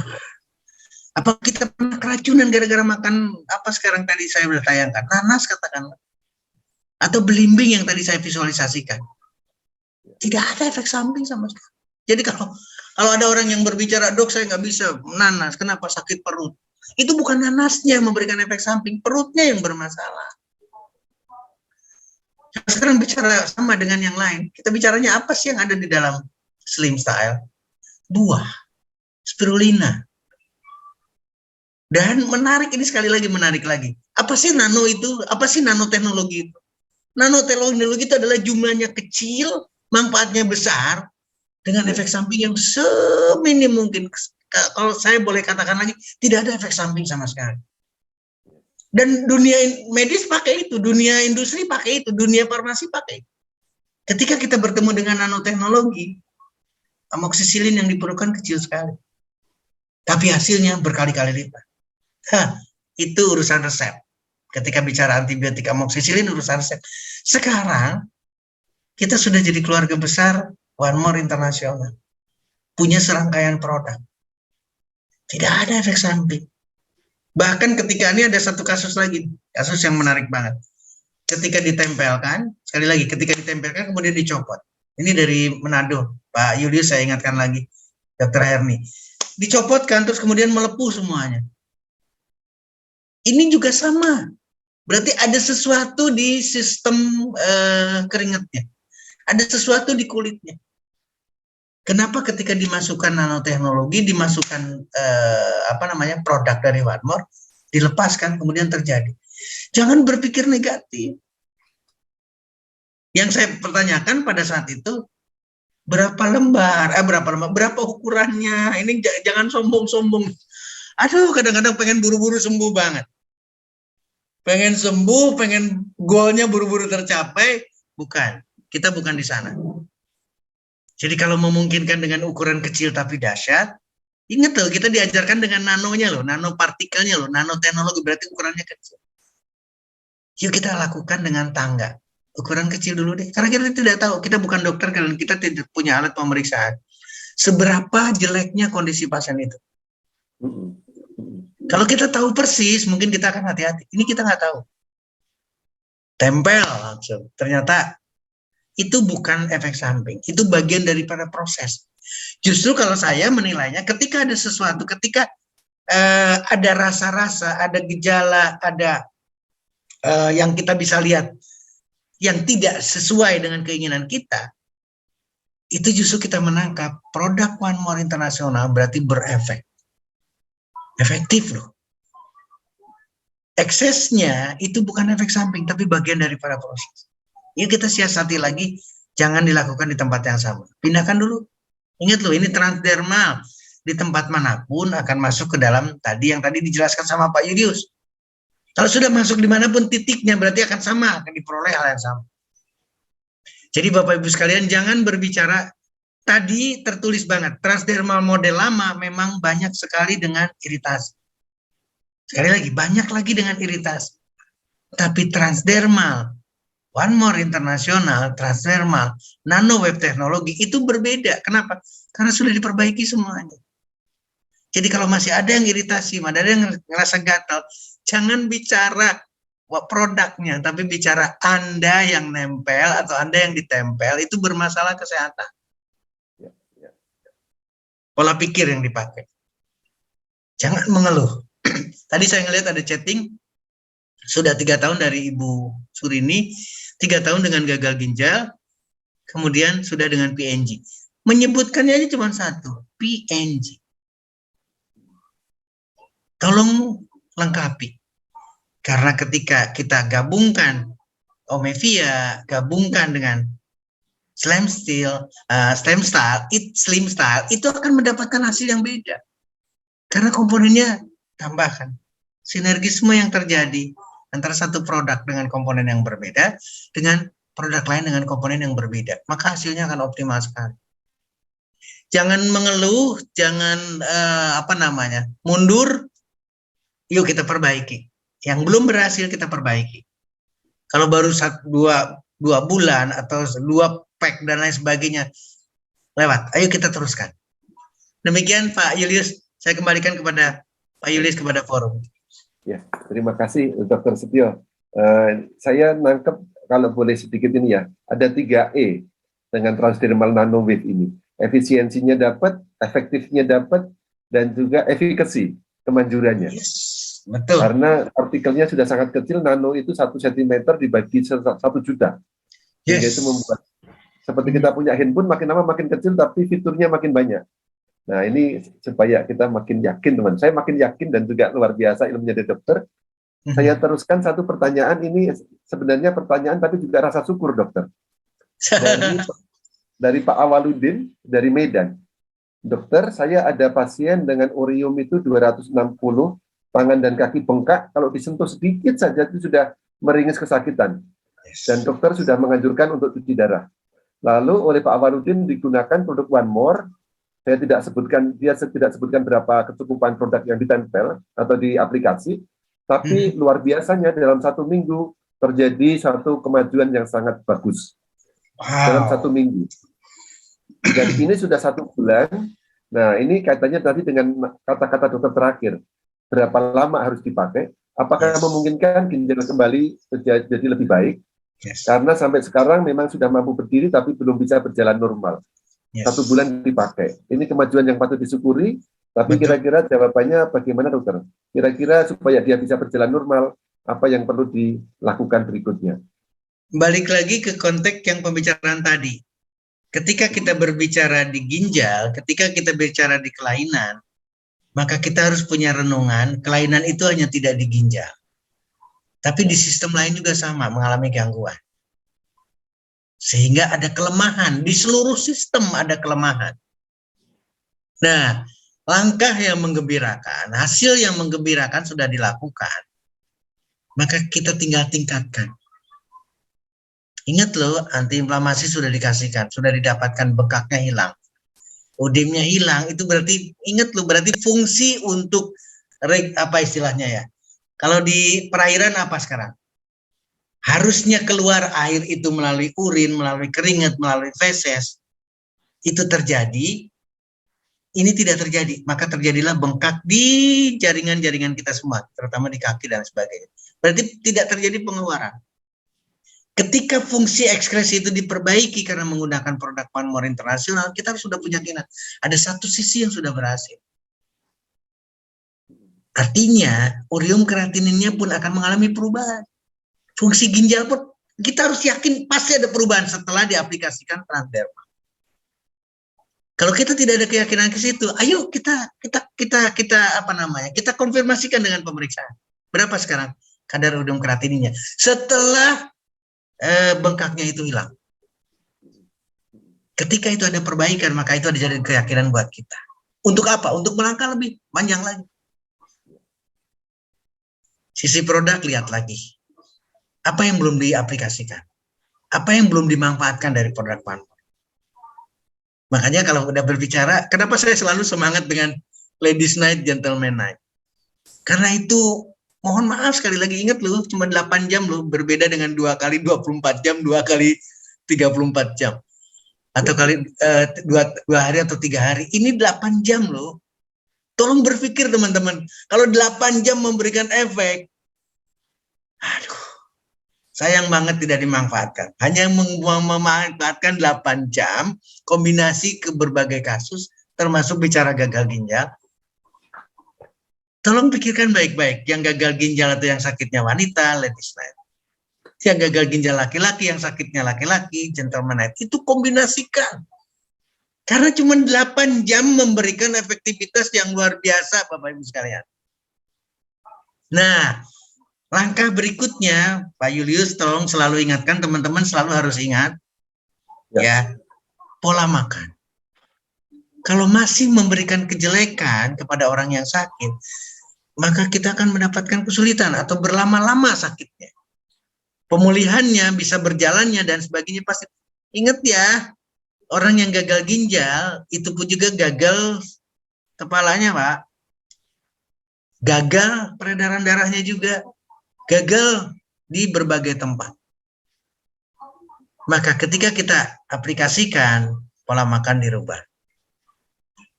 Apakah kita pernah keracunan gara-gara makan apa sekarang tadi saya sudah tayangkan? Nanas katakanlah. Atau belimbing yang tadi saya visualisasikan. Tidak ada efek samping sama sekali. Jadi kalau ada orang yang berbicara, dok saya nggak bisa nanas, kenapa sakit perut? Itu bukan nanasnya yang memberikan efek samping, perutnya yang bermasalah. Sekarang bicara sama dengan yang lain. Kita bicaranya apa sih yang ada di dalam Slim Style? Buah, spirulina. Dan menarik, ini sekali lagi menarik lagi. Apa sih nano itu? Apa sih nanoteknologi itu? Nanoteknologi itu adalah jumlahnya kecil, manfaatnya besar, dengan efek samping yang seminim mungkin. Kalau saya boleh katakan lagi, tidak ada efek samping sama sekali. Dan dunia medis pakai itu, dunia industri pakai itu, dunia farmasi pakai itu. Ketika kita bertemu dengan nanoteknologi, amoksisilin yang diperlukan kecil sekali. Tapi hasilnya berkali-kali lipat. Itu urusan resep. Ketika bicara antibiotik amoksisilin, urusan resep. Sekarang, kita sudah jadi keluarga besar One More International. Punya serangkaian produk. Tidak ada efek samping. Bahkan ketika ini ada satu kasus lagi, kasus yang menarik banget. Ketika ditempelkan, sekali lagi, ketika ditempelkan kemudian dicopot. Ini dari Manado, Pak Julius saya ingatkan lagi, Dr. Herni. Dicopotkan terus kemudian melepuh semuanya. Ini juga sama. Berarti ada sesuatu di sistem keringatnya. Ada sesuatu di kulitnya. Kenapa ketika dimasukkan nanoteknologi, dimasukkan produk dari One More, dilepaskan kemudian terjadi. Jangan berpikir negatif. Yang saya pertanyakan pada saat itu, berapa ukurannya? Ini jangan sombong-sombong. Aduh, kadang-kadang pengen buru-buru sembuh banget. Pengen sembuh, pengen goalnya buru-buru tercapai. Bukan, kita bukan di sana. Jadi kalau memungkinkan dengan ukuran kecil tapi dahsyat, ingat loh, kita diajarkan dengan nanonya loh, nanopartikelnya loh, nanoteknologi berarti ukurannya kecil. Yuk kita lakukan dengan tangga. Ukuran kecil dulu deh. Karena kita tidak tahu, kita bukan dokter dan kita tidak punya alat pemeriksaan. Seberapa jeleknya kondisi pasien itu. Kalau kita tahu persis, mungkin kita akan hati-hati. Ini kita nggak tahu. Tempel langsung. Ternyata itu bukan efek samping, itu bagian daripada proses. Justru kalau saya menilainya, ketika ada sesuatu, ketika ada rasa-rasa, ada gejala, ada yang kita bisa lihat, yang tidak sesuai dengan keinginan kita, itu justru kita menangkap produk One More International berarti berefek. Efektif loh. Eksesnya itu bukan efek samping, tapi bagian daripada proses. Yuk kita siasati lagi, jangan dilakukan di tempat yang sama. Pindahkan dulu. Ingat loh, ini transdermal. Di tempat manapun akan masuk ke dalam yang tadi dijelaskan sama Pak Julius. Kalau sudah masuk dimanapun titiknya, berarti akan sama, akan diperoleh hal yang sama. Jadi Bapak Ibu sekalian, jangan berbicara, tadi tertulis banget, transdermal model lama memang banyak sekali dengan iritasi. Sekali lagi, banyak lagi dengan iritasi. Tapi transdermal, One More International, transdermal, nano web teknologi itu berbeda. Kenapa? Karena sudah diperbaiki semuanya. Jadi kalau masih ada yang iritasi, ada yang ngerasa gatal, jangan bicara produknya, tapi bicara Anda yang nempel atau Anda yang ditempel itu bermasalah kesehatan. Pola pikir yang dipakai. Jangan mengeluh. Tadi saya ngelihat ada chatting, sudah 3 tahun dari Ibu Surini, 3 tahun dengan gagal ginjal, kemudian sudah dengan PNG. Menyebutkannya aja cuma satu, PNG. Tolong lengkapi. Karena ketika kita gabungkan Omevia, gabungkan dengan Slim Style, itu akan mendapatkan hasil yang beda. Karena komponennya tambahkan. Sinergisme yang terjadi antara satu produk dengan komponen yang berbeda dengan produk lain dengan komponen yang berbeda, maka hasilnya akan optimal sekali. Jangan mengeluh, jangan mundur. Yuk kita perbaiki. Yang belum berhasil kita perbaiki. Kalau baru 2 bulan atau 2 pack dan lain sebagainya lewat, ayo kita teruskan. Demikian Pak Julius, saya kembalikan kepada Pak Julius, kepada forum. Ya, terima kasih Dr. Setio. Saya nangkep kalau boleh sedikit ini ya, ada 3E. dengan transdermal nanowave ini. Efisiensinya dapat, efektifnya dapat, dan juga efikasi kemanjurannya. Yes, betul. Karena partikelnya sudah sangat kecil, nano itu 1 cm dibagi 1 juta. Sehingga itu membuat, seperti kita punya handphone, makin lama makin kecil, tapi fiturnya makin banyak. Nah, ini supaya kita makin yakin, teman. Saya makin yakin dan juga luar biasa ilmunya dari dokter. Saya teruskan satu pertanyaan, ini sebenarnya pertanyaan tapi juga rasa syukur, dokter. Dari Pak Awaludin, dari Medan. Dokter, saya ada pasien dengan urium itu 260, tangan dan kaki bengkak, kalau disentuh sedikit saja itu sudah meringis kesakitan. Dan dokter sudah menganjurkan untuk cuci darah. Lalu oleh Pak Awaludin digunakan produk One More. Saya tidak sebutkan, dia tidak sebutkan berapa kecukupan produk yang ditempel atau di aplikasi, tapi luar biasanya dalam 1 minggu terjadi satu kemajuan yang sangat bagus. Dalam 1 minggu. Dan ini sudah 1 bulan. Nah, ini kaitannya tadi dengan kata-kata dokter terakhir. Berapa lama harus dipakai? Apakah memungkinkan ginjal kembali jadi lebih baik? Karena sampai sekarang memang sudah mampu berdiri, tapi belum bisa berjalan normal. 1 bulan dipakai. Ini kemajuan yang patut disyukuri, tapi kira-kira jawabannya bagaimana, dokter? Kira-kira supaya dia bisa berjalan normal, apa yang perlu dilakukan berikutnya? Balik lagi ke konteks yang pembicaraan tadi. Ketika kita berbicara di ginjal, ketika kita bicara di kelainan, maka kita harus punya renungan, kelainan itu hanya tidak di ginjal. Tapi di sistem lain juga sama, mengalami gangguan. Sehingga ada kelemahan, di seluruh sistem ada kelemahan. Nah, langkah yang menggembirakan, hasil yang menggembirakan sudah dilakukan. Maka kita tinggal tingkatkan. Ingat loh, antiinflamasi sudah dikasihkan, sudah didapatkan, bengkaknya hilang. Odemnya hilang, itu berarti, ingat loh, berarti fungsi untuk, apa istilahnya ya, kalau di perairan apa sekarang? Harusnya keluar air itu melalui urin, melalui keringat, melalui feses. Itu terjadi, ini tidak terjadi. Maka terjadilah bengkak di jaringan-jaringan kita semua, terutama di kaki dan sebagainya. Berarti tidak terjadi pengeluaran. Ketika fungsi ekskresi itu diperbaiki karena menggunakan produk One More internasional, kita sudah punya keyakinan. Ada satu sisi yang sudah berhasil. Artinya, urium kreatininnya pun akan mengalami perubahan. Fungsi ginjal pun kita harus yakin pasti ada perubahan setelah diaplikasikan transdermal. Kalau kita tidak ada keyakinan ke situ, ayo kita konfirmasikan dengan pemeriksaan. Berapa sekarang kadar urium kreatininnya setelah bengkaknya itu hilang? Ketika itu ada perbaikan, maka itu ada jadi keyakinan buat kita. Untuk apa? Untuk melangkah lebih panjang lagi. Sisi produk lihat lagi. Apa yang belum diaplikasikan? Apa yang belum dimanfaatkan dari produk One More? Makanya kalau udah berbicara, kenapa saya selalu semangat dengan Ladies Night, Gentleman Night? Karena itu, mohon maaf sekali lagi, ingat loh, cuma 8 jam loh, berbeda dengan 2 kali 24 jam, 2 kali 34 jam. Atau kali 2 hari atau 3 hari. Ini 8 jam loh. Tolong berpikir teman-teman, kalau 8 jam memberikan efek, aduh, sayang banget tidak dimanfaatkan. Hanya memanfaatkan 8 jam, kombinasi ke berbagai kasus, termasuk bicara gagal ginjal. Tolong pikirkan baik-baik, yang gagal ginjal atau yang sakitnya wanita, Ladies Night. Yang gagal ginjal laki-laki, yang sakitnya laki-laki, Gentleman Night. Itu kombinasikan. Karena cuma 8 jam memberikan efektivitas yang luar biasa, Bapak Ibu sekalian. Nah, langkah berikutnya, Pak Julius, tolong selalu ingatkan, teman-teman selalu harus ingat, ya, pola makan. Kalau masih memberikan kejelekan kepada orang yang sakit, maka kita akan mendapatkan kesulitan atau berlama-lama sakitnya. Pemulihannya, bisa berjalannya, dan sebagainya pasti. Ingat ya, orang yang gagal ginjal, itu pun juga gagal kepalanya, Pak. Gagal peredaran darahnya juga. Gagal di berbagai tempat. Maka ketika kita aplikasikan, pola makan dirubah.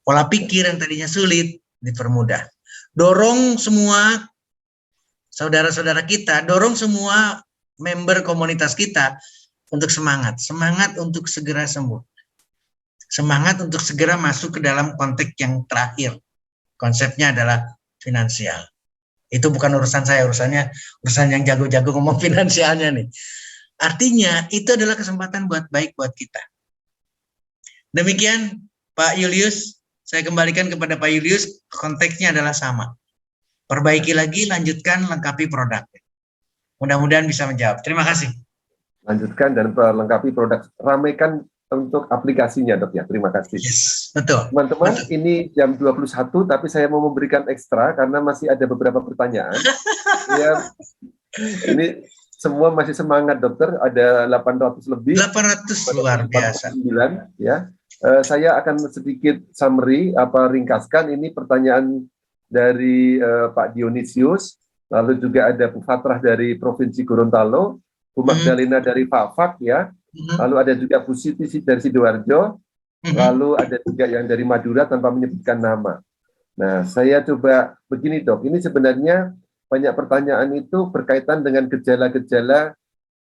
Pola pikir yang tadinya sulit, dipermudah. Dorong semua saudara-saudara kita, dorong semua member komunitas kita untuk semangat untuk segera sembuh, semangat untuk segera masuk ke dalam konteks yang terakhir. Konsepnya adalah finansial. Itu bukan urusan saya, urusan yang jago-jago ngomong finansialnya nih. Artinya itu adalah kesempatan baik buat kita. Demikian Pak Julius, saya kembalikan kepada Pak Julius, konteksnya adalah sama. Perbaiki lagi, lanjutkan, lengkapi produknya. Mudah-mudahan bisa menjawab. Terima kasih. Lanjutkan dan lengkapi produk. Ramaikan untuk aplikasinya, Dok ya. Terima kasih. Yes, betul. Teman-teman, betul. ini jam 21, tapi saya mau memberikan ekstra karena masih ada beberapa pertanyaan. Ya, ini semua masih semangat, dokter. Ada 800 lebih. 800 luar biasa. 49, ya. Saya akan sedikit summary, ringkaskan. Ini pertanyaan dari Pak Dionisius, lalu juga ada Bu Fatrah dari Provinsi Gorontalo, Bu Magdalena dari Fafak, ya. Lalu ada juga Bu Siti dari Sidoarjo, lalu ada juga yang dari Madura tanpa menyebutkan nama. Nah, saya coba begini, Dok. Ini sebenarnya banyak pertanyaan itu berkaitan dengan gejala-gejala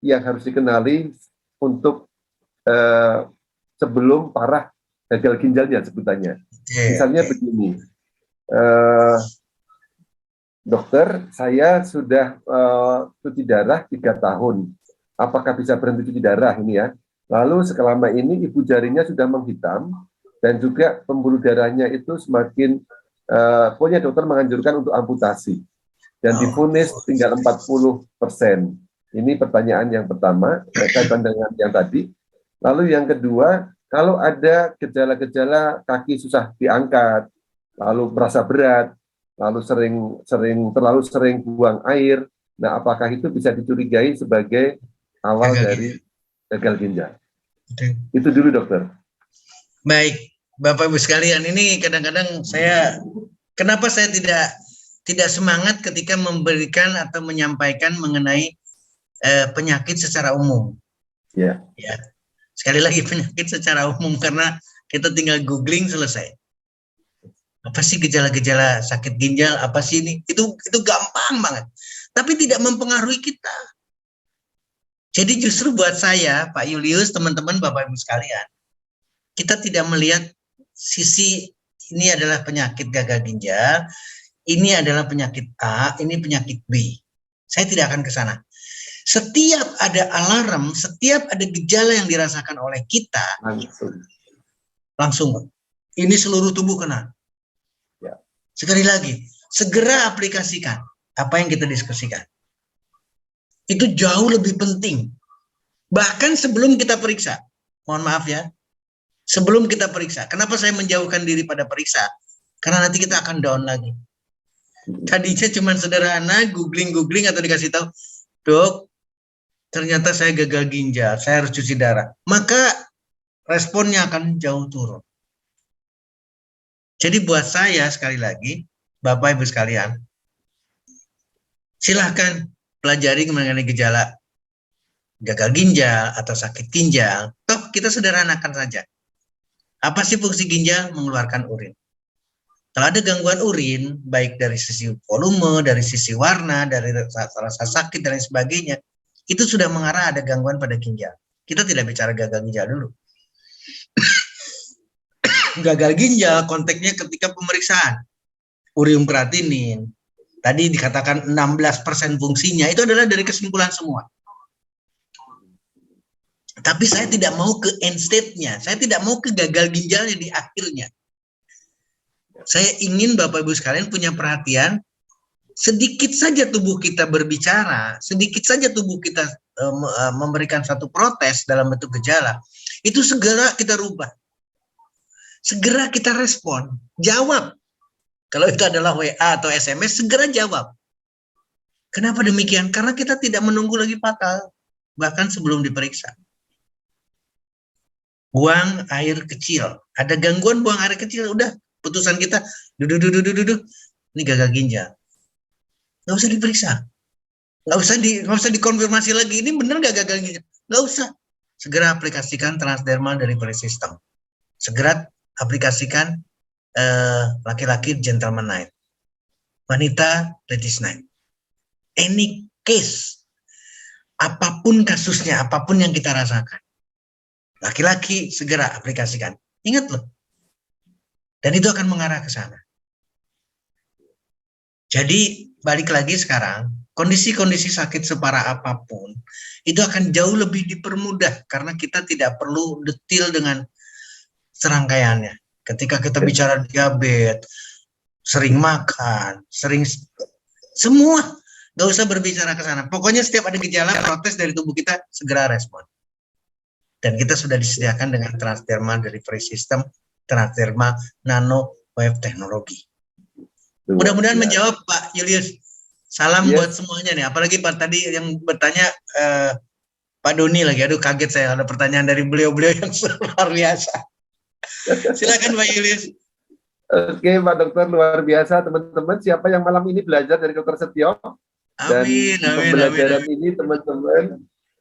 yang harus dikenali untuk sebelum parah gagal ginjalnya sebutannya. Misalnya begini, dokter, saya sudah cuci darah 3 tahun. Apakah bisa berhenti cuci darah ini ya? Lalu selama ini ibu jarinya sudah menghitam dan juga pembuluh darahnya itu semakin pokoknya dokter menganjurkan untuk amputasi dan divonis tinggal 40%. Ini pertanyaan yang pertama berkaitan dengan yang tadi. Lalu yang kedua, kalau ada gejala-gejala kaki susah diangkat, lalu merasa berat, lalu terlalu sering buang air, nah apakah itu bisa dicurigai sebagai awal dari gagal ginjal? Itu dulu, dokter. Baik, Bapak Ibu sekalian, ini kadang-kadang kenapa saya tidak semangat ketika memberikan atau menyampaikan mengenai penyakit secara umum. Ya. Sekali lagi penyakit secara umum karena kita tinggal googling selesai. Apa sih gejala-gejala sakit ginjal? Apa sih ini? Itu gampang banget. Tapi tidak mempengaruhi kita. Jadi justru buat saya, Pak Julius, teman-teman, Bapak Ibu sekalian, kita tidak melihat sisi ini adalah penyakit gagal ginjal, ini adalah penyakit A, ini penyakit B. Saya tidak akan ke sana. Setiap ada alarm, setiap ada gejala yang dirasakan oleh kita, langsung. Ini seluruh tubuh kena. Ya. Sekali lagi, segera aplikasikan apa yang kita diskusikan. Itu jauh lebih penting. Bahkan sebelum kita periksa. Mohon maaf ya. Sebelum kita periksa. Kenapa saya menjauhkan diri pada periksa? Karena nanti kita akan down lagi. Tadinya cuma sederhana, googling atau dikasih tahu, Dok, ternyata saya gagal ginjal, saya harus cuci darah. Maka responnya akan jauh turun. Jadi buat saya sekali lagi, Bapak Ibu sekalian, silahkan pelajari mengenai gejala gagal ginjal atau sakit ginjal. Toh kita sederhanakan saja. Apa sih fungsi ginjal? Mengeluarkan urin. Kalau ada gangguan urin, baik dari sisi volume, dari sisi warna, dari rasa sakit dan lain sebagainya, itu sudah mengarah ada gangguan pada ginjal. Kita tidak bicara gagal ginjal dulu. Gagal ginjal konteksnya ketika pemeriksaan. Urium kreatinin, tadi dikatakan 16% fungsinya, itu adalah dari kesimpulan semua. Tapi saya tidak mau ke end state-nya, saya tidak mau ke gagal ginjalnya di akhirnya. Saya ingin Bapak Ibu sekalian punya perhatian, sedikit saja tubuh kita berbicara, sedikit saja tubuh kita memberikan satu protes dalam bentuk gejala, itu segera kita rubah. Segera kita respon, jawab. Kalau itu adalah WA atau SMS, segera jawab. Kenapa demikian? Karena kita tidak menunggu lagi fatal, bahkan sebelum diperiksa. Buang air kecil, ada gangguan buang air kecil, udah putusan kita, ini gagal ginjal. Nggak usah diperiksa, nggak usah dikonfirmasi lagi, ini benar nggak gagal ginjal, nggak usah. Segera aplikasikan transdermal dari Perisystem. Segera aplikasikan laki-laki gentleman night, wanita ladies night. Any case, apapun kasusnya, apapun yang kita rasakan, laki-laki segera aplikasikan. Ingat loh. Dan itu akan mengarah ke sana. Jadi balik lagi sekarang, kondisi-kondisi sakit separah apapun, itu akan jauh lebih dipermudah karena kita tidak perlu detail dengan serangkaiannya. Ketika kita bicara diabetes, sering makan, sering semua, nggak usah berbicara ke sana. Pokoknya setiap ada gejala protes dari tubuh kita, segera respon. Dan kita sudah disediakan dengan transdermal delivery system, transdermal nano wave teknologi. Mudah-mudahan menjawab Pak Julius. Salam buat semuanya nih. Apalagi Pak tadi yang bertanya Pak Doni lagi. Aduh kaget saya ada pertanyaan dari beliau-beliau yang luar biasa. Silakan Pak Julius. Oke Pak Dokter, luar biasa teman-teman. Siapa yang malam ini belajar dari Dokter Setio? Dan pembelajaran ini teman-teman,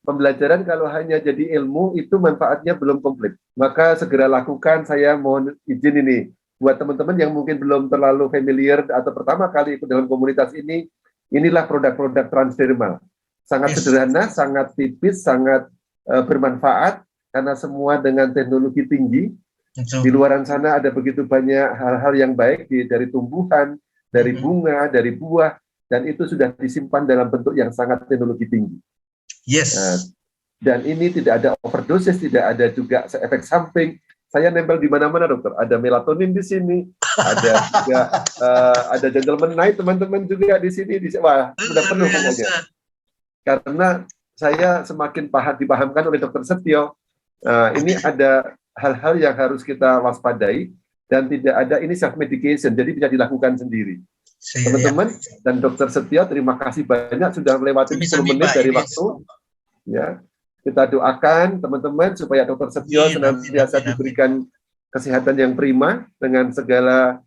pembelajaran kalau hanya jadi ilmu itu manfaatnya belum komplit. Maka segera lakukan. Saya mohon izin ini buat teman-teman yang mungkin belum terlalu familiar atau pertama kali ikut dalam komunitas ini, inilah produk-produk transdermal. Sangat sederhana, sangat tipis, sangat bermanfaat karena semua dengan teknologi tinggi. Di luar sana ada begitu banyak hal-hal yang baik dari tumbuhan, dari bunga, dari buah, dan itu sudah disimpan dalam bentuk yang sangat teknologi tinggi. Dan ini tidak ada overdosis, tidak ada juga efek samping. Saya nempel di mana-mana dokter. Ada melatonin di sini, ada juga ada gentleman night teman-teman juga di sini. Wah, sudah penuh pokoknya. Karena saya semakin dipahamkan oleh Dokter Setio, ini ada hal-hal yang harus kita waspadai dan tidak ada ini self medication, jadi bisa dilakukan sendiri. Teman-teman dan Dokter Setio, terima kasih banyak sudah melewati 10 menit dari waktu. Ya. Kita doakan teman-teman supaya Dokter Setio senantiasa diberikan kesehatan yang prima dengan segala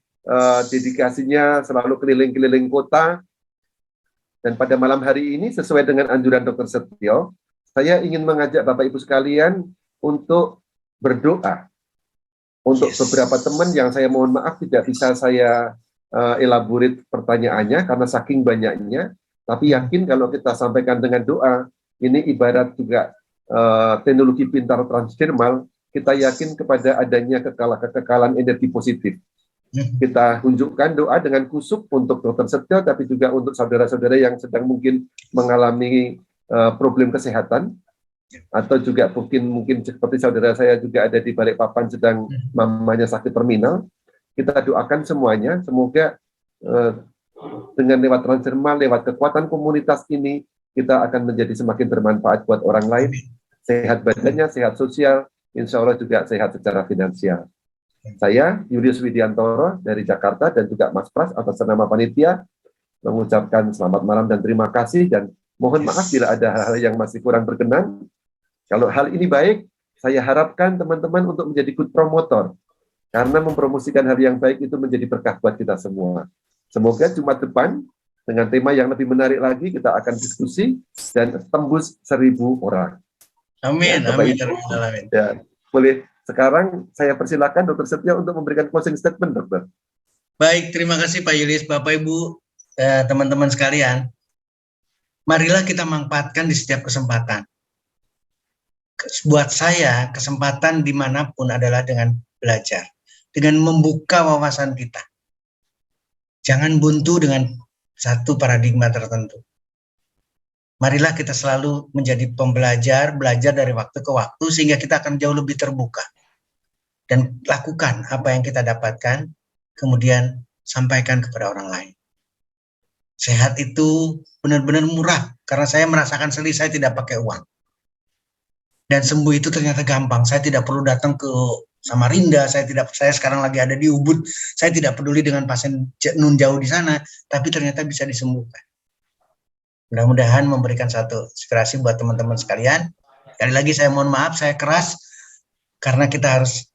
dedikasinya selalu keliling-keliling kota. Dan pada malam hari ini sesuai dengan anjuran Dokter Setio, saya ingin mengajak Bapak Ibu sekalian untuk berdoa. Untuk beberapa teman yang saya mohon maaf tidak bisa saya elaborate pertanyaannya karena saking banyaknya, tapi yakin kalau kita sampaikan dengan doa, ini ibarat juga teknologi pintar transdermal, kita yakin kepada adanya kekekalan energi positif. Kita tunjukkan doa dengan kusuk untuk Dokter Setio, tapi juga untuk saudara-saudara yang sedang mungkin mengalami problem kesehatan, atau juga mungkin seperti saudara saya juga ada di Balikpapan sedang mamanya sakit terminal. Kita doakan semuanya, semoga dengan lewat transdermal, lewat kekuatan komunitas ini, kita akan menjadi semakin bermanfaat buat orang lain. Sehat badannya, sehat sosial, insya Allah juga sehat secara finansial. Saya, Julius Widiantoro dari Jakarta, dan juga Mas Pras atas nama panitia, mengucapkan selamat malam dan terima kasih, dan mohon maaf bila ada hal-hal yang masih kurang berkenan. Kalau hal ini baik, saya harapkan teman-teman untuk menjadi good promotor, karena mempromosikan hal yang baik itu menjadi berkah buat kita semua. Semoga Jumat depan, dengan tema yang lebih menarik lagi, kita akan diskusi dan tembus 1000 orang. Amin, ya, amin. Ya, boleh. Sekarang saya persilakan Dokter Setio untuk memberikan closing statement, Dokter. Baik, terima kasih Pak Julius, Bapak Ibu, teman-teman sekalian. Marilah kita manfaatkan di setiap kesempatan. Buat saya, kesempatan dimanapun adalah dengan belajar, dengan membuka wawasan kita. Jangan buntu dengan satu paradigma tertentu. Marilah kita selalu menjadi pembelajar, belajar dari waktu ke waktu, sehingga kita akan jauh lebih terbuka. Dan lakukan apa yang kita dapatkan, kemudian sampaikan kepada orang lain. Sehat itu benar-benar murah, karena saya merasakan sendiri saya tidak pakai uang. Dan sembuh itu ternyata gampang, saya tidak perlu datang ke Samarinda, saya sekarang lagi ada di Ubud, saya tidak peduli dengan pasien nun jauh di sana, tapi ternyata bisa disembuhkan. Mudah-mudahan memberikan satu inspirasi buat teman-teman sekalian. Sekali lagi saya mohon maaf, saya keras, karena kita harus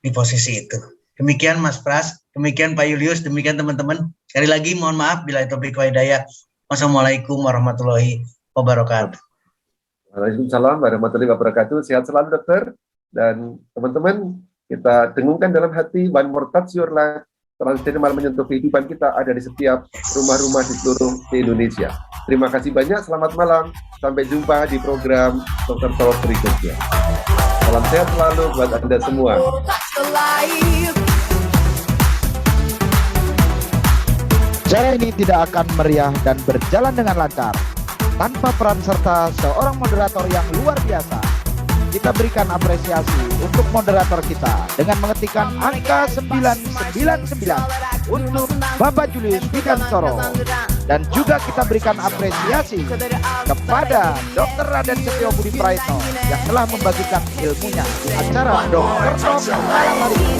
di posisi itu. Demikian Mas Pras, demikian Pak Julius, demikian teman-teman. Sekali lagi mohon maaf bila taufiq wal hidayah. Wassalamualaikum warahmatullahi wabarakatuh. Waalaikumsalam warahmatullahi wabarakatuh. Sehat selalu dokter. Dan teman-teman, kita dengungkan dalam hati, one more touch your life, transdermal menyentuh kehidupan kita ada di setiap rumah-rumah di seluruh Indonesia. Terima kasih banyak, selamat malam. Sampai jumpa di program Dr. Talk berikutnya. Salam sehat selalu buat Anda semua. Acara ini tidak akan meriah dan berjalan dengan lancar tanpa peran serta seorang moderator yang luar biasa. Kita berikan apresiasi untuk moderator kita dengan mengetikkan angka 999 untuk Bapak Julius Widansoro. Dan juga kita berikan apresiasi kepada Dr. Raden Setio Budi Praetno yang telah membagikan ilmunya di acara Dr. Talk malam hari ini.